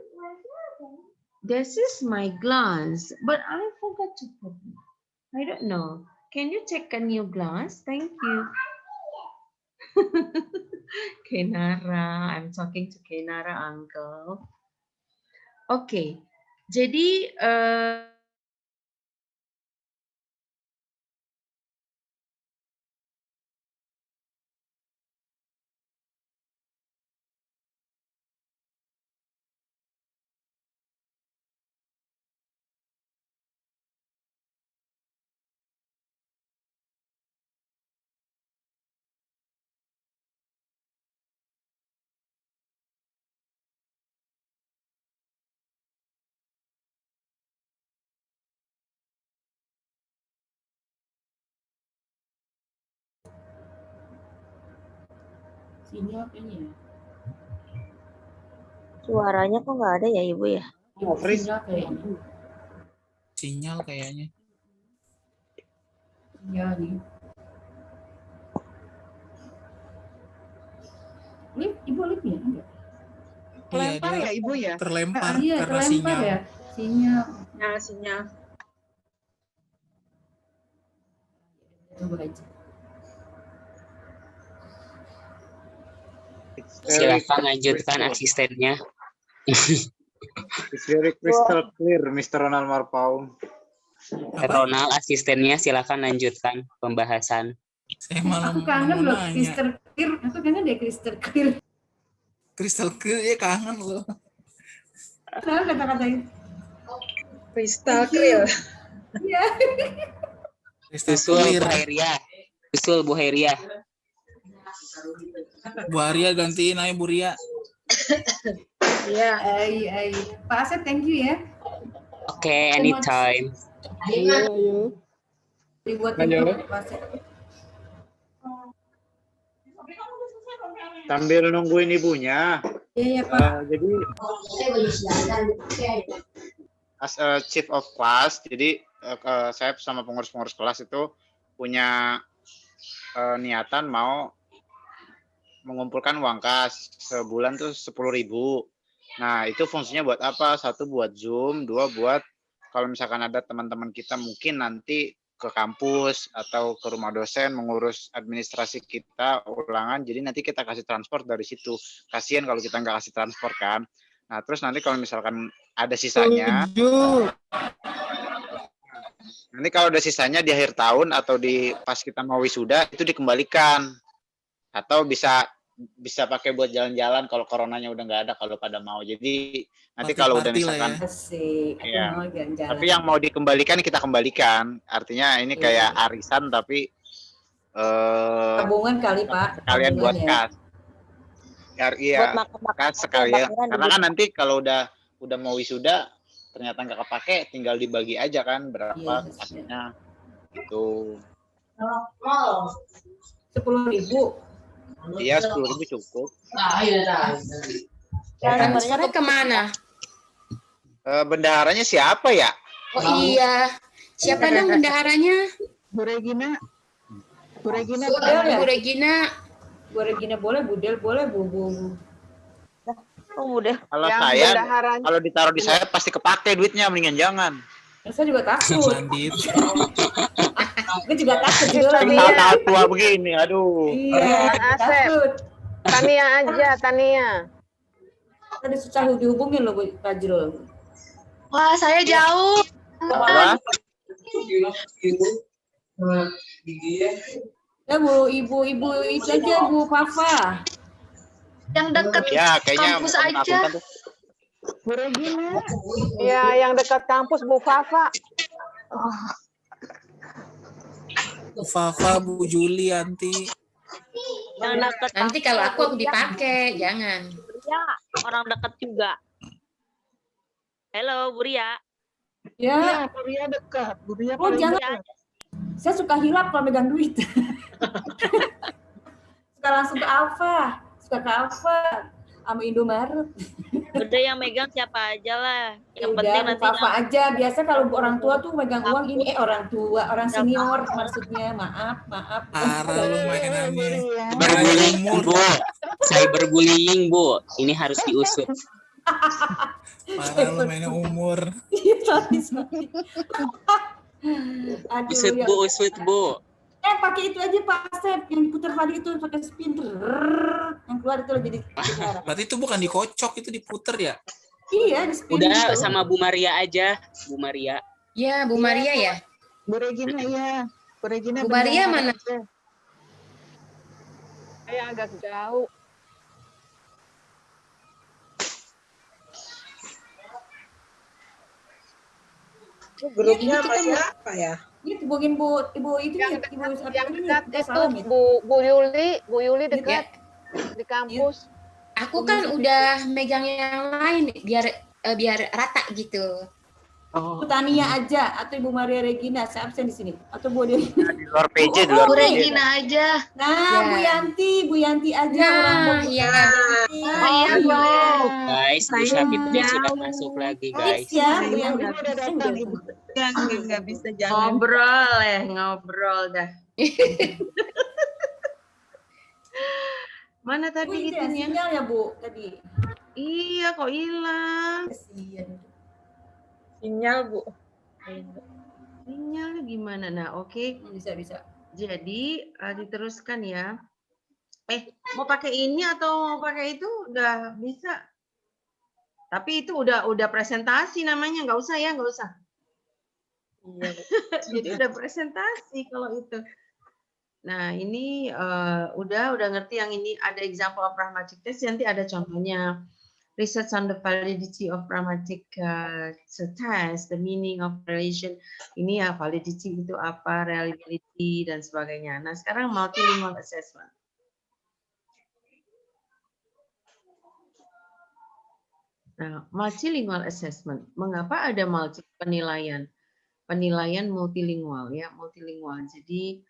This is my glass, but I forgot to put it. I don't know. Can you take a new glass? Thank you. Kenara, I'm talking to Kenara, Uncle. Oke, jadi Sinyal ini ya. Suaranya kok nggak ada ya Ibu ya? Oh, freeze. Sinyal kayaknya. Sinyal kayaknya. Sinyal nih. Ibu lihat ya? Enggak. Kelempar Iya, ya Ibu ya? terlempar Iya, karena terlempar sinyal. ya. Sinyal. nah, sinyal. Coba aja. Silakan lanjutkan asistennya. It's very crystal clear, Mr. Ronald Marpaung. Ronald asistennya silakan lanjutkan pembahasan. Saya malah Aku kangen loh, nanya. crystal clear. Aku kangen deh crystal clear. Crystal clear ya kangen loh. Kenapa kata-kata itu? Crystal clear. Iya. Crystal Usul clear. Bu Hairia. Usul Bu Hairia. Bu Arya gantiin aja Bu Ria. Ya. Ay. Pak Asep, thank you ya. Oke, So much. anytime. Ayo. Dibuat Ayo. info, Pak Asep. Sambil nungguin ibunya. Iya, Pak. Jadi as a chief of class, jadi saya sama pengurus-pengurus kelas itu punya niatan mau mengumpulkan uang kas sebulan tuh 10.000. Nah, itu fungsinya buat apa? Satu buat Zoom, dua buat kalau misalkan ada teman-teman kita mungkin nanti ke kampus atau ke rumah dosen mengurus administrasi kita ulangan, jadi nanti kita kasih transport dari situ. Kasihan kalau kita nggak kasih transport kan. Nah, terus nanti kalau misalkan ada sisanya, nanti kalau ada sisanya di akhir tahun atau di pas kita mau wisuda itu dikembalikan. Atau bisa pakai buat jalan-jalan kalau coronanya udah nggak ada, kalau pada mau. Jadi nanti kalau udah Party-party lah misalkan ya. Asik. Aku Iya. mau jalan-jalan. tapi yang mau dikembalikan kita kembalikan. Artinya ini kayak arisan tapi Tabungan kali, Pak. sekalian Tabungan buat ya. kas. Ya, iya, Buat makan-makan kas sekalian. lebaran Karena gitu. kan nanti kalau udah mau wisuda ternyata nggak kepake, tinggal dibagi aja kan berapa Iya, kasnya. Gitu. 10.000. Iya, 10.000 cukup. Transfernya kemana? Bendaharanya siapa ya? Oh iya. Siapa dong bendaharanya? Bu Regina. Bu Regina. Budel ya? Bu Regina. Bu Regina boleh, Budel boleh, Bu. Oh, udah. Kalau Yang saya, bendaharanya. kalau ditaruh di saya pasti kepake duitnya, mendingan jangan. Saya juga takut. Bandit. Gue juga takut juga Tapi lagi. saat tua begini, aduh. Iya, Asep. takut. Tania aja, Tania. Tadi susah dihubungin loh, Bu Fajrul. Wah, saya jauh. Apa? Ya, Bu, ibu itu aja, Bu Fafa. Yang deket Ya, kayaknya kampus akuntan aja. tuh. Bu Regina. Ya, yang dekat kampus Bu Fafa. Bu Fafa, Bu Juli, Anti. Yang deket Nanti kampus, kalau aku Bu Ria. dipakai, jangan. Ya, orang dekat juga. Halo, Bu Ria. Ya, Ya, Bu Ria dekat. Bu Ria Oh, paling jangan. dekat. saya suka hilap kalau megang duit. Suka langsung ke Alfa. Suka ke Alfa. Sama Indomaret. Udah yang megang siapa aja lah. Yang Udah, penting Bu nanti Fafa aja. Biasa kalau orang tua tuh megang uang ini, orang tua, orang senior maksudnya. Maaf. Parah lu Bu mainannya. Ria. Cyberbullying, Bu. Cyberbullying, Bu. Ini harus diusut. Parah lu mainnya umur. Iya, sorry. Aduh, Usut, ya. Bu. Usut, Bu. Pakai itu aja Pak Asep yang diputar tadi itu pakai spin yang keluar itu loh jadi suara. Berarti itu bukan dikocok, itu diputer ya? Iya di spin Udah itu. sama Bu Maria aja. Bu Maria. Ya, Bu Maria ya. Bu Regina, ya. Bu Regina. Bu Maria bendahara mana? aja. Saya agak jauh. Grupnya Ini kita sama mau- siapa ya? Ini hubungin ibu itu Yang nih, ibu satu Yang ini dekat kita itu salam ya. Bu Yuli dekat di kampus. Aku kan udah megang yang lain biar rata gitu. Bu Tania aja atau Ibu Maria Regina saya absen di sini atau Bu Dewi. Di luar PJ, di luar Bu PJ. Regina aja. Nah, Ya. Bu Yanti aja Nah, orang iya. Iya dong. Guys, Bu Syafitnya sudah masuk lagi, guys. Ya, Bu Ibu Yanti udah datang, Ibu. Nggak bisa jangan. Ngobrol dah. Mana Bu tadi itu ya, itunya? sinyal ya Bu tadi. Iya, kok hilang? Kasihan. Sinyal, Bu. Sinyalnya gimana? Nah, oke. Bisa. Jadi diteruskan ya. Mau pakai ini atau mau pakai itu udah bisa. Tapi itu udah presentasi namanya, nggak usah ya, nggak usah. Iya, Bu. Jadi udah presentasi kalau itu. Nah, ini udah ngerti yang ini ada example of pragmatic test, nanti ada contohnya. research on the validity of pragmatic test, the meaning of relation. Ini ya validity itu apa, reliability dan sebagainya. Nah sekarang multilingual assessment. Nah multilingual assessment, mengapa ada penilaian? Penilaian multilingual ya, multilingual. Jadi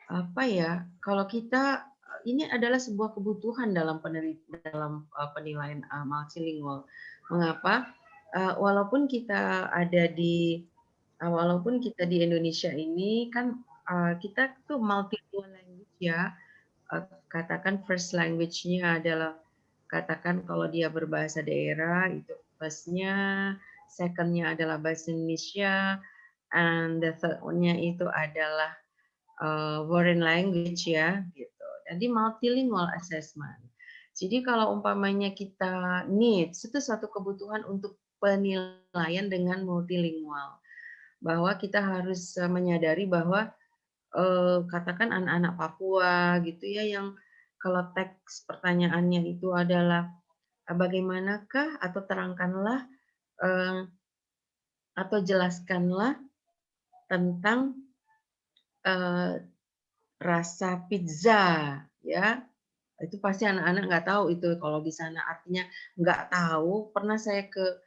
apa ya? Kalau kita ini adalah sebuah kebutuhan dalam penilaian multilingual. Mengapa? Walaupun kita di Indonesia ini kan kita tuh multilingual language ya. Katakan first language-nya adalah katakan kalau dia berbahasa daerah itu first-nya, second-nya adalah bahasa Indonesia, and the third-nya itu adalah foreign language ya gitu. Jadi multilingual assessment. Jadi kalau umpamanya kita needs itu suatu kebutuhan untuk penilaian dengan multilingual. Bahwa kita harus menyadari bahwa katakan anak-anak Papua gitu ya yang kalau teks pertanyaannya itu adalah bagaimanakah atau terangkanlah atau jelaskanlah tentang rasa pizza ya, itu pasti anak-anak nggak tahu itu kalau di sana artinya nggak tahu. Pernah saya ke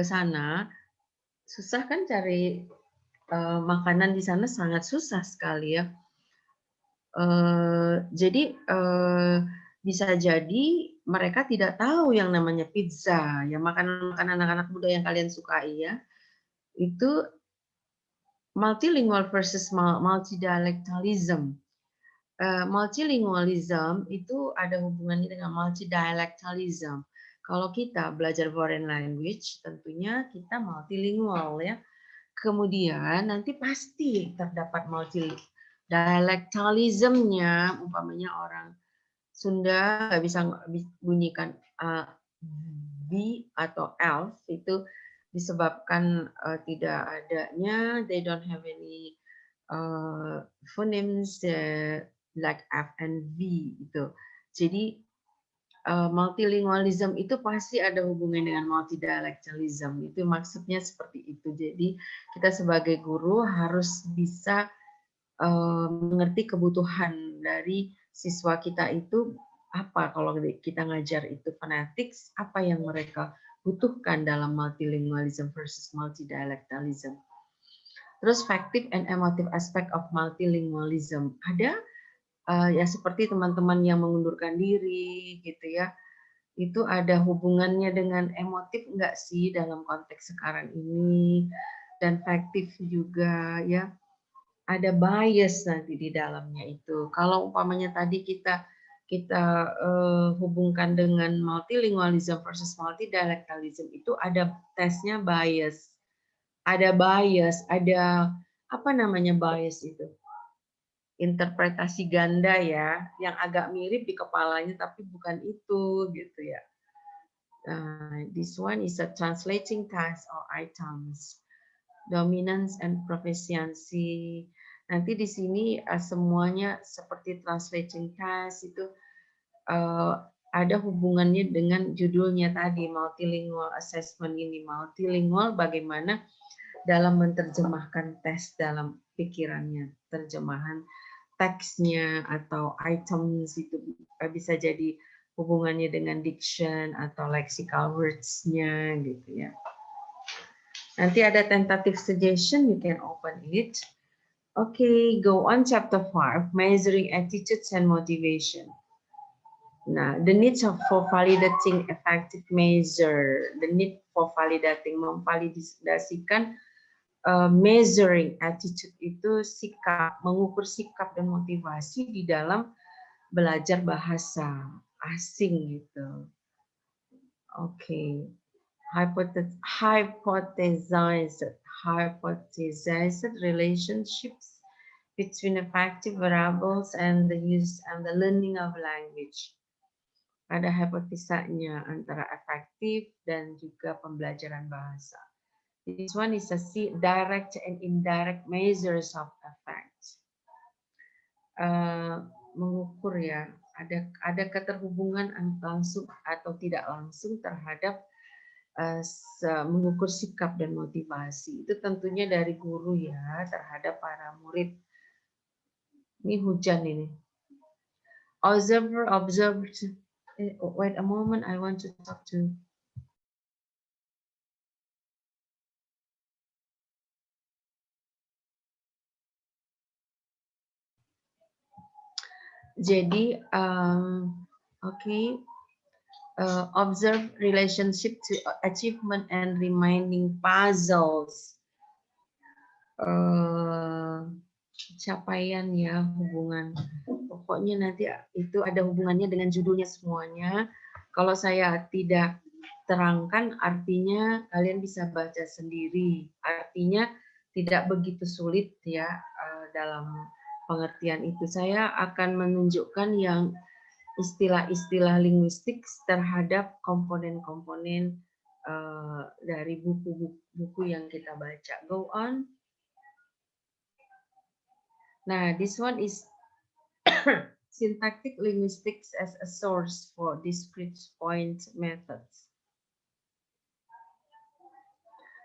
sana, susah kan cari makanan di sana, sangat susah sekali ya. Jadi bisa jadi mereka tidak tahu yang namanya pizza ya, makanan anak-anak muda yang kalian sukai ya. Itu multilingual versus multidialectalism. Multilingualism itu ada hubungannya dengan multidialectalism. Kalau kita belajar foreign language, tentunya kita multilingual ya. Kemudian nanti pasti terdapat multidialectalismnya, umpamanya orang Sunda nggak bisa bunyikan B atau L, itu disebabkan tidak adanya, they don't have any phonemes like F and V itu. Jadi multilingualism itu pasti ada hubungan dengan multidialectalism. Itu maksudnya seperti itu. Jadi kita sebagai guru harus bisa mengerti kebutuhan dari siswa kita itu apa. Kalau kita ngajar itu phonetics, apa yang mereka butuhkan dalam multilingualism versus multidialectalism. Terus factive and emotive aspect of multilingualism. Ada ya seperti teman-teman yang mengundurkan diri gitu ya. Itu ada hubungannya dengan emotif enggak sih dalam konteks sekarang ini, dan factive juga ya. Ada bias nanti di dalamnya itu. Kalau umpamanya tadi kita hubungkan dengan multilingualism versus multidialectalism, itu ada tesnya bias. Ada bias, ada apa namanya bias itu? Interpretasi ganda ya, yang agak mirip di kepalanya tapi bukan itu gitu ya. This one is a translating task or items, dominance and proficiency. Nanti di sini semuanya seperti translating task itu ada hubungannya dengan judulnya tadi, multilingual assessment ini. Multilingual bagaimana dalam menerjemahkan tes dalam pikirannya, terjemahan teksnya atau items itu bisa jadi hubungannya dengan diction atau lexical words-nya gitu ya. Nanti ada tentative suggestion, you can open it. Okay, go on chapter 5, measuring attitudes and motivation. Nah, the need for validating effective measure, the need for validating, memvalidasikan measuring attitude itu sikap, mengukur sikap dan motivasi di dalam belajar bahasa asing gitu. Oke. Hypothesized relationships between effective variables and the use and the learning of language. Ada hipotesanya antara efektif dan juga pembelajaran bahasa. This one is a direct and indirect measures of effect. Mengukur ya, ada keterhubungan langsung atau tidak langsung terhadap mengukur sikap dan motivasi. Itu tentunya dari guru ya terhadap para murid. Ini hujan ini. Observer observed. Wait a moment, I want to talk to. Jadi, okay. Observe relationship to achievement and remaining puzzles. Capaian ya, hubungan. Pokoknya nanti itu ada hubungannya dengan judulnya semuanya. Kalau saya tidak terangkan, artinya kalian bisa baca sendiri. Artinya tidak begitu sulit ya dalam pengertian itu. Saya akan menunjukkan yang istilah-istilah linguistik terhadap komponen-komponen dari buku-buku yang kita baca. Go on. Nah, this one is syntactic linguistics as a source for discrete point methods.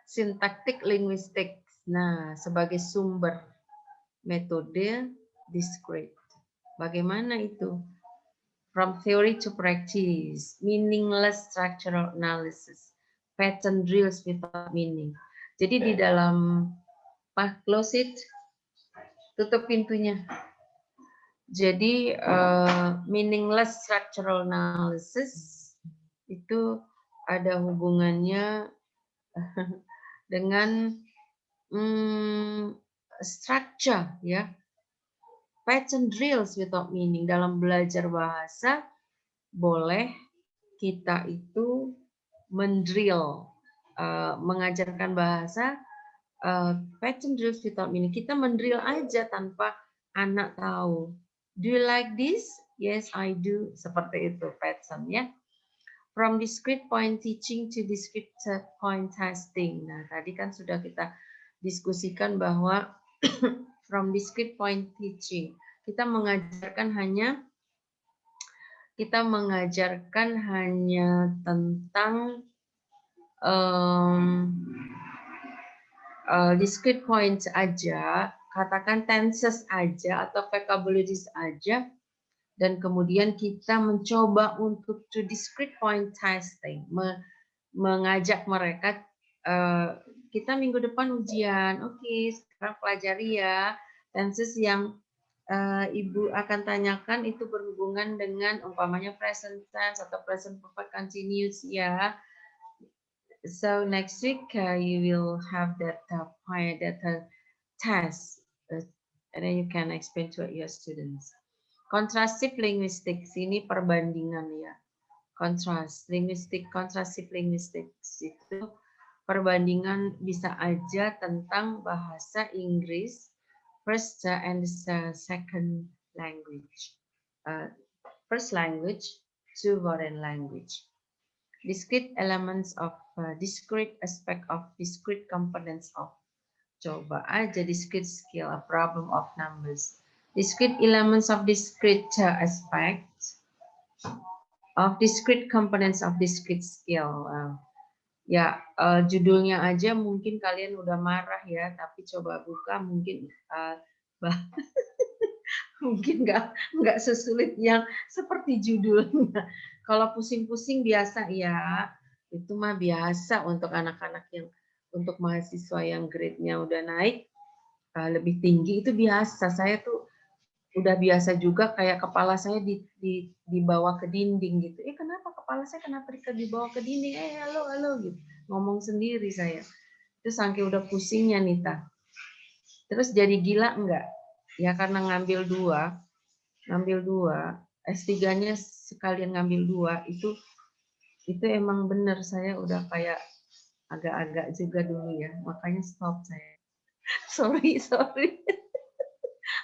Syntactic linguistics, nah sebagai sumber metode discrete. Bagaimana itu? From theory to practice, meaningless structural analysis, pattern drills without meaning. Jadi di dalam close it, tutup pintunya. Jadi meaningless structural analysis itu ada hubungannya dengan structure ya. Pattern drills without meaning. Dalam belajar bahasa boleh kita itu mendrill, mengajarkan bahasa pattern drills without meaning. Kita mendrill aja tanpa anak tahu. Do you like this? Yes, I do. Seperti itu pattern ya. From discrete point teaching to discrete point testing. Nah, tadi kan sudah kita diskusikan bahwa from discrete point teaching, kita mengajarkan hanya tentang discrete points aja, katakan tenses aja atau vocabularies aja, dan kemudian kita mencoba untuk to discrete point testing, mengajak mereka, kita minggu depan ujian, oke, sekarang pelajari ya, tenses yang Ibu akan tanyakan itu berhubungan dengan umpamanya present tense atau present perfect continuous ya. So next week you will have that test, and then you can explain to your students. Contrastive linguistics ini perbandingan ya. Contrastive linguistics itu perbandingan bisa aja tentang bahasa Inggris first and second language. First language to foreign language. Discrete elements of discrete aspect of discrete components of. Coba aja discrete skill, a problem of numbers. Discrete elements of discrete aspects of discrete components of discrete skill. Ya, judulnya aja mungkin kalian udah marah ya, tapi coba buka mungkin mungkin nggak sesulit yang seperti judulnya. Kalau pusing-pusing biasa ya, itu mah biasa untuk anak-anak yang untuk mahasiswa yang grade-nya udah naik lebih tinggi itu biasa. Saya tuh udah biasa juga kayak kepala saya dibawa ke dinding gitu. Kenapa kepala saya kenapa dibawa ke dinding? Halo gitu. Ngomong sendiri saya. Terus saking udah pusingnya Nita. Terus jadi gila enggak? Ya karena ngambil dua, S3-nya sekalian ngambil dua, itu emang bener saya udah kayak agak-agak juga dulu ya. Makanya stop saya. Sorry.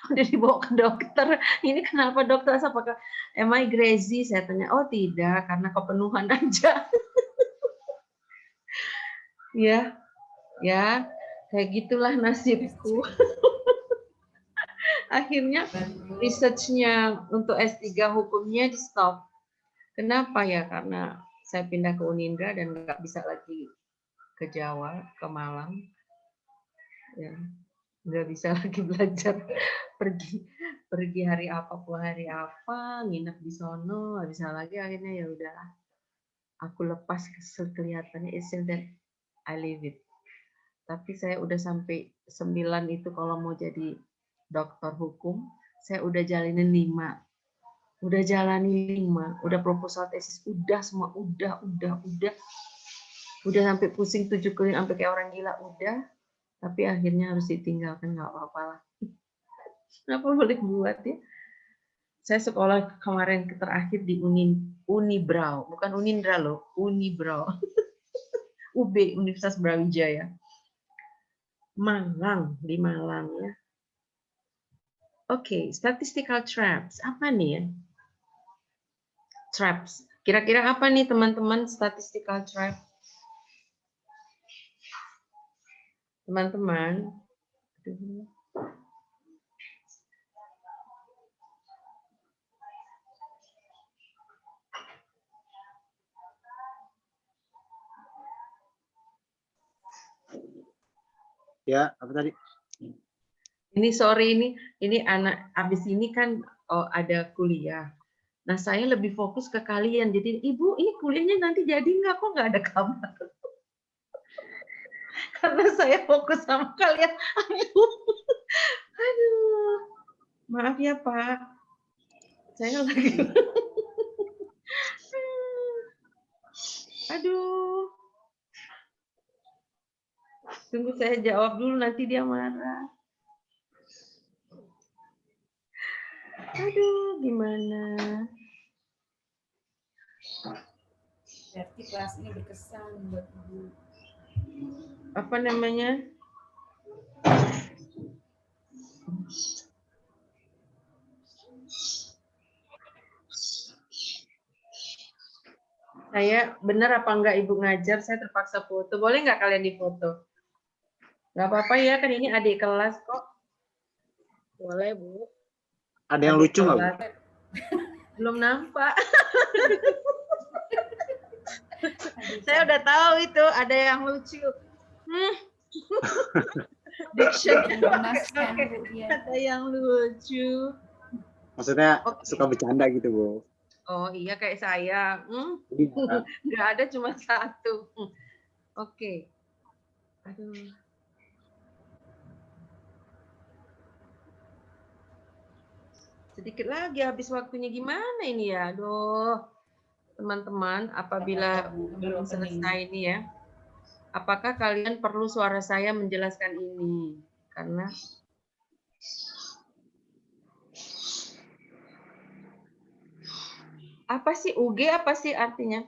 Udah dibawa ke dokter. Ini kenapa dokter? Apakah am I crazy? Saya tanya. Oh tidak, karena kepenuhan aja. Ya, kayak gitulah nasibku. Akhirnya research-nya untuk S3 hukumnya di stop. Kenapa ya? Karena saya pindah ke Unindra dan nggak bisa lagi ke Jawa, ke Malang. Ya, nggak bisa lagi belajar. Pergi hari apa, pulang hari apa, nginep di sono, nggak bisa lagi. Akhirnya ya udahlah. Aku lepas kelihatannya it's that I leave it. Tapi saya udah sampai 9 itu kalau mau jadi dokter hukum, saya udah jalanin 5. Udah jalani 5, udah proposal tesis, udah semua, udah sampai pusing 7 keliling sampai kayak orang gila, udah, tapi akhirnya harus ditinggalkan, nggak apa-apa lah. Kenapa boleh buat ya? Saya sekolah kemarin terakhir di Unibrau, bukan Unindra loh, Unibrau, UB Universitas Brawijaya, Malang, di Malang ya. Oke, statistical traps, apa nih ya? Traps. Kira-kira apa nih teman-teman statistical trap? Teman-teman. Ya, apa tadi? Ini sorry ini anak habis ini kan ada kuliah. Nah, saya lebih fokus ke kalian. Jadi, Ibu, ini kuliahnya nanti jadi nggak? Kok nggak ada kabar? Karena saya fokus sama kalian. Aduh. Maaf ya, Pak. Saya lagi... Aduh. Tunggu saya jawab dulu, nanti dia marah. Aduh, gimana? Berarti kelas ini berkesan buat Ibu. Apa namanya? Saya benar apa enggak Ibu ngajar, saya terpaksa foto. Boleh nggak kalian difoto? Nggak apa-apa ya, kan ini adik kelas kok. Boleh, Bu. Ada yang lucu nggak, Bu? Belum nampak. Saya udah tahu itu ada yang lucu. Diction ada yang lucu. Maksudnya suka bercanda gitu, Bu. Oh iya kayak saya. Iya. Nggak ada cuma satu. Oke. Aduh. Sedikit lagi habis waktunya gimana ini ya? Aduh. Teman-teman, apabila belum selesai ini ya, apakah kalian perlu suara saya menjelaskan ini? Karena apa sih UG, apa sih artinya?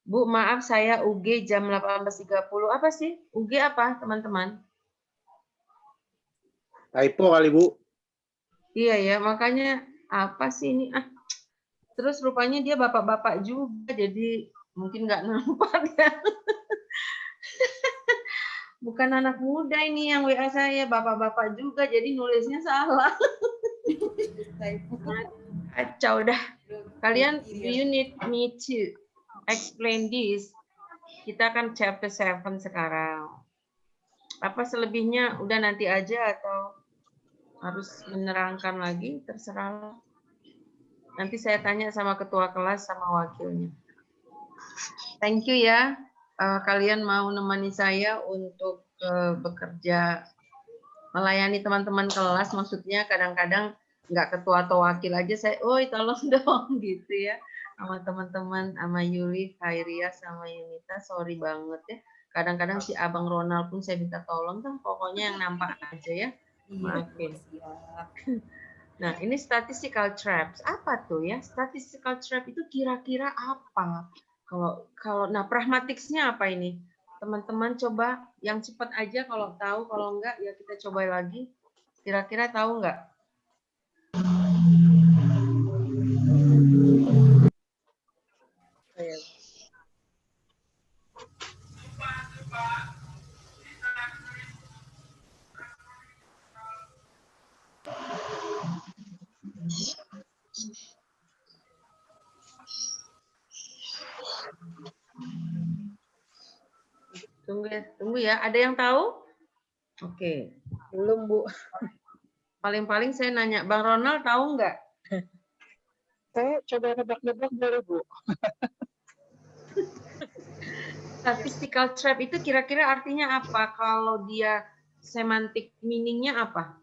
Bu, maaf saya UG jam 18.30. Apa sih? UG apa, teman-teman? Typo kali, Bu. Iya ya, makanya apa sih ini? Terus rupanya dia bapak-bapak juga, jadi mungkin nggak nampak ya. Bukan anak muda ini yang WA saya, bapak-bapak juga, jadi nulisnya salah. Kacau dah. Kalian, do you need me to explain this? Kita kan chapter 7 sekarang. Apa selebihnya udah nanti aja atau harus menerangkan lagi? Terserah. Nanti saya tanya sama ketua kelas sama wakilnya. Thank you ya. Kalian mau nemani saya untuk bekerja melayani teman-teman kelas. Maksudnya kadang-kadang nggak ketua atau wakil aja saya, oi tolong dong gitu ya. Sama teman-teman, sama Yuli, Khairia, sama Yunita, sorry banget ya. Kadang-kadang si Abang Ronald pun saya minta tolong kan, pokoknya yang nampak aja ya. Maafin. Nah, ini statistical traps. Apa tuh ya? Statistical trap itu kira-kira apa? Nah, pragmaticsnya apa ini? Teman-teman coba yang cepat aja kalau tahu, kalau enggak ya kita coba lagi. Kira-kira tahu enggak? Tunggu ya. Ada yang tahu? Oke. Belum, Bu. Paling-paling saya nanya, Bang Ronald tahu nggak? Saya coba nebak-nebak boleh, Bu. Statistical trap itu kira-kira artinya apa? Kalau dia semantic meaning-nya apa?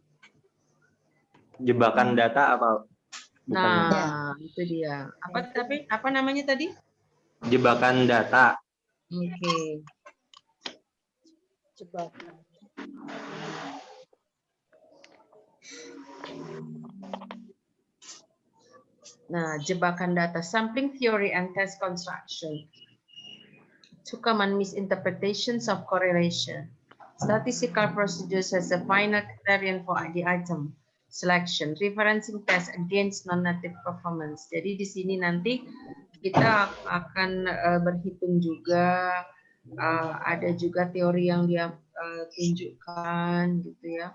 Jebakan data apa? Nah, itu dia. Apa namanya tadi? Jebakan data. Oke. Jebakan. Nah, jebakan data, sampling theory and test construction. Two common misinterpretations of correlation. Statistical procedures has a finite criterion for the item selection, referencing test against non-native performance. Jadi di sini nanti kita akan berhitung juga, ada juga teori yang dia tunjukkan gitu ya.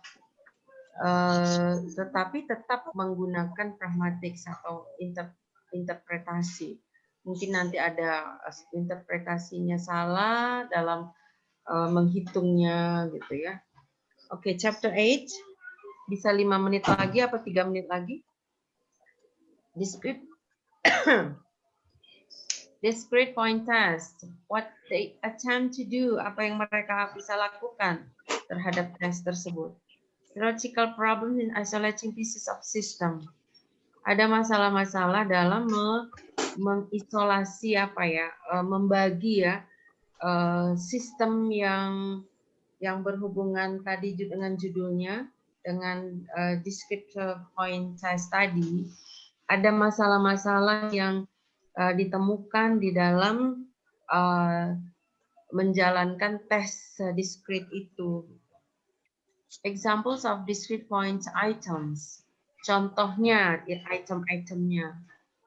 Tetapi tetap menggunakan pragmatik atau interpretasi. Mungkin nanti ada interpretasinya salah dalam menghitungnya gitu ya. Oke, chapter 8. Bisa 5 menit lagi apa 3 menit lagi? Discrete point test. What they attempt to do. Apa yang mereka bisa lakukan terhadap tes tersebut. Theoretical problem in isolating pieces of system. Ada masalah-masalah dalam mengisolasi membagi sistem yang berhubungan tadi dengan judulnya, dengan discrete point test tadi. Ada masalah-masalah yang ditemukan di dalam menjalankan tes discrete itu. Examples of discrete point items. Contohnya, item-itemnya.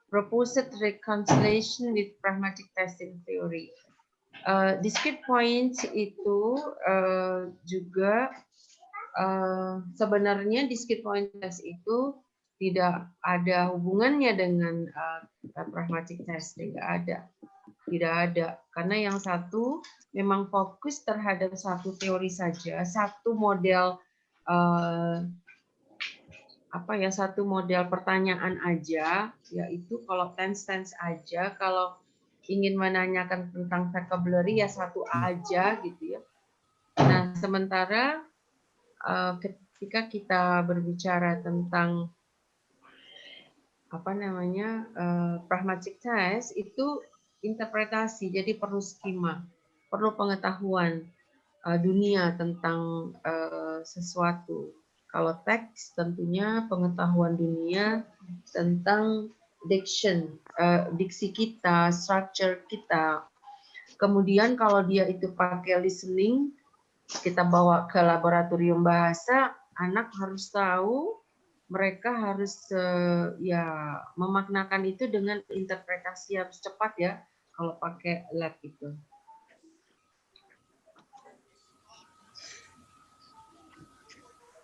Proposed reconciliation with pragmatic testing theory. Discrete points itu juga sebenarnya discrete point test itu tidak ada hubungannya dengan pragmatic test, tidak ada, karena yang satu memang fokus terhadap satu teori saja, satu model satu model pertanyaan aja, yaitu kalau tense aja, kalau ingin menanyakan tentang vocabulary ya satu aja gitu ya. Nah, sementara ketika kita berbicara tentang pragmatic test itu interpretasi, jadi perlu skema, perlu pengetahuan dunia tentang sesuatu. Kalau teks tentunya pengetahuan dunia tentang diksi kita, structure kita. Kemudian kalau dia itu pakai listening, kita bawa ke laboratorium bahasa, anak harus tahu, mereka harus memaknakan itu dengan interpretasi harus cepat ya, kalau pakai lab itu.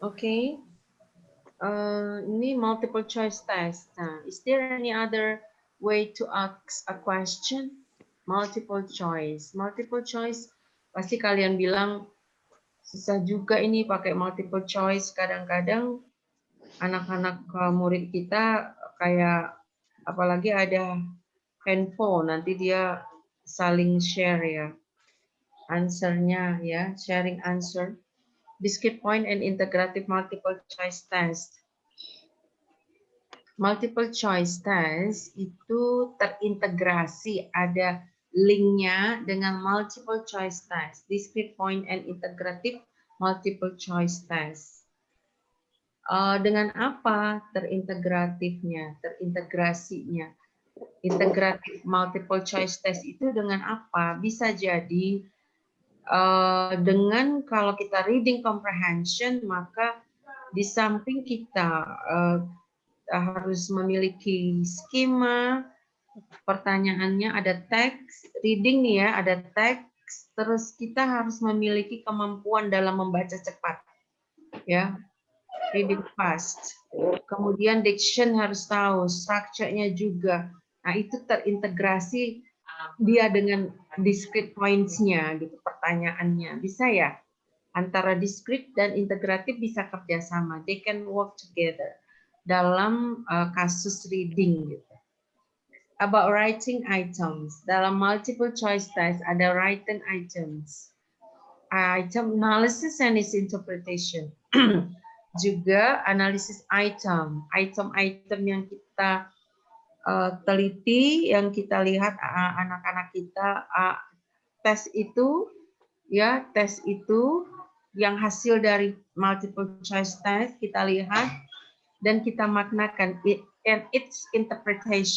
Oke. Ini multiple choice test. Nah, is there any other way to ask a question? Multiple choice. Multiple choice pasti kalian bilang susah juga ini pakai multiple choice. Kadang-kadang anak-anak murid kita kayak apalagi ada handphone, nanti dia saling share ya answernya ya, sharing answer. Discrete point and integrative multiple choice test. Multiple choice test itu terintegrasi, ada linknya dengan multiple choice test. Discrete point and integrative multiple choice test. Dengan apa terintegratifnya, terintegrasinya? Integrative multiple choice test itu dengan apa? Bisa jadi dengan kalau kita reading comprehension, maka di samping kita harus memiliki skema, pertanyaannya ada teks, reading nih ya, ada teks, terus kita harus memiliki kemampuan dalam membaca cepat, ya, reading fast. Kemudian diction harus tahu, structure-nya juga. Nah itu terintegrasi dia dengan discrete points-nya gitu, pertanyaannya. Bisa ya? Antara discrete dan integratif bisa kerjasama. They can work together dalam kasus reading gitu. About writing items. Dalam multiple choice test ada written items. Item analysis and its interpretation. Juga analisis item. Item-item yang kita teliti, yang kita lihat anak-anak kita tes itu yang hasil dari multiple choice test kita lihat dan kita maknakan and its interpretation.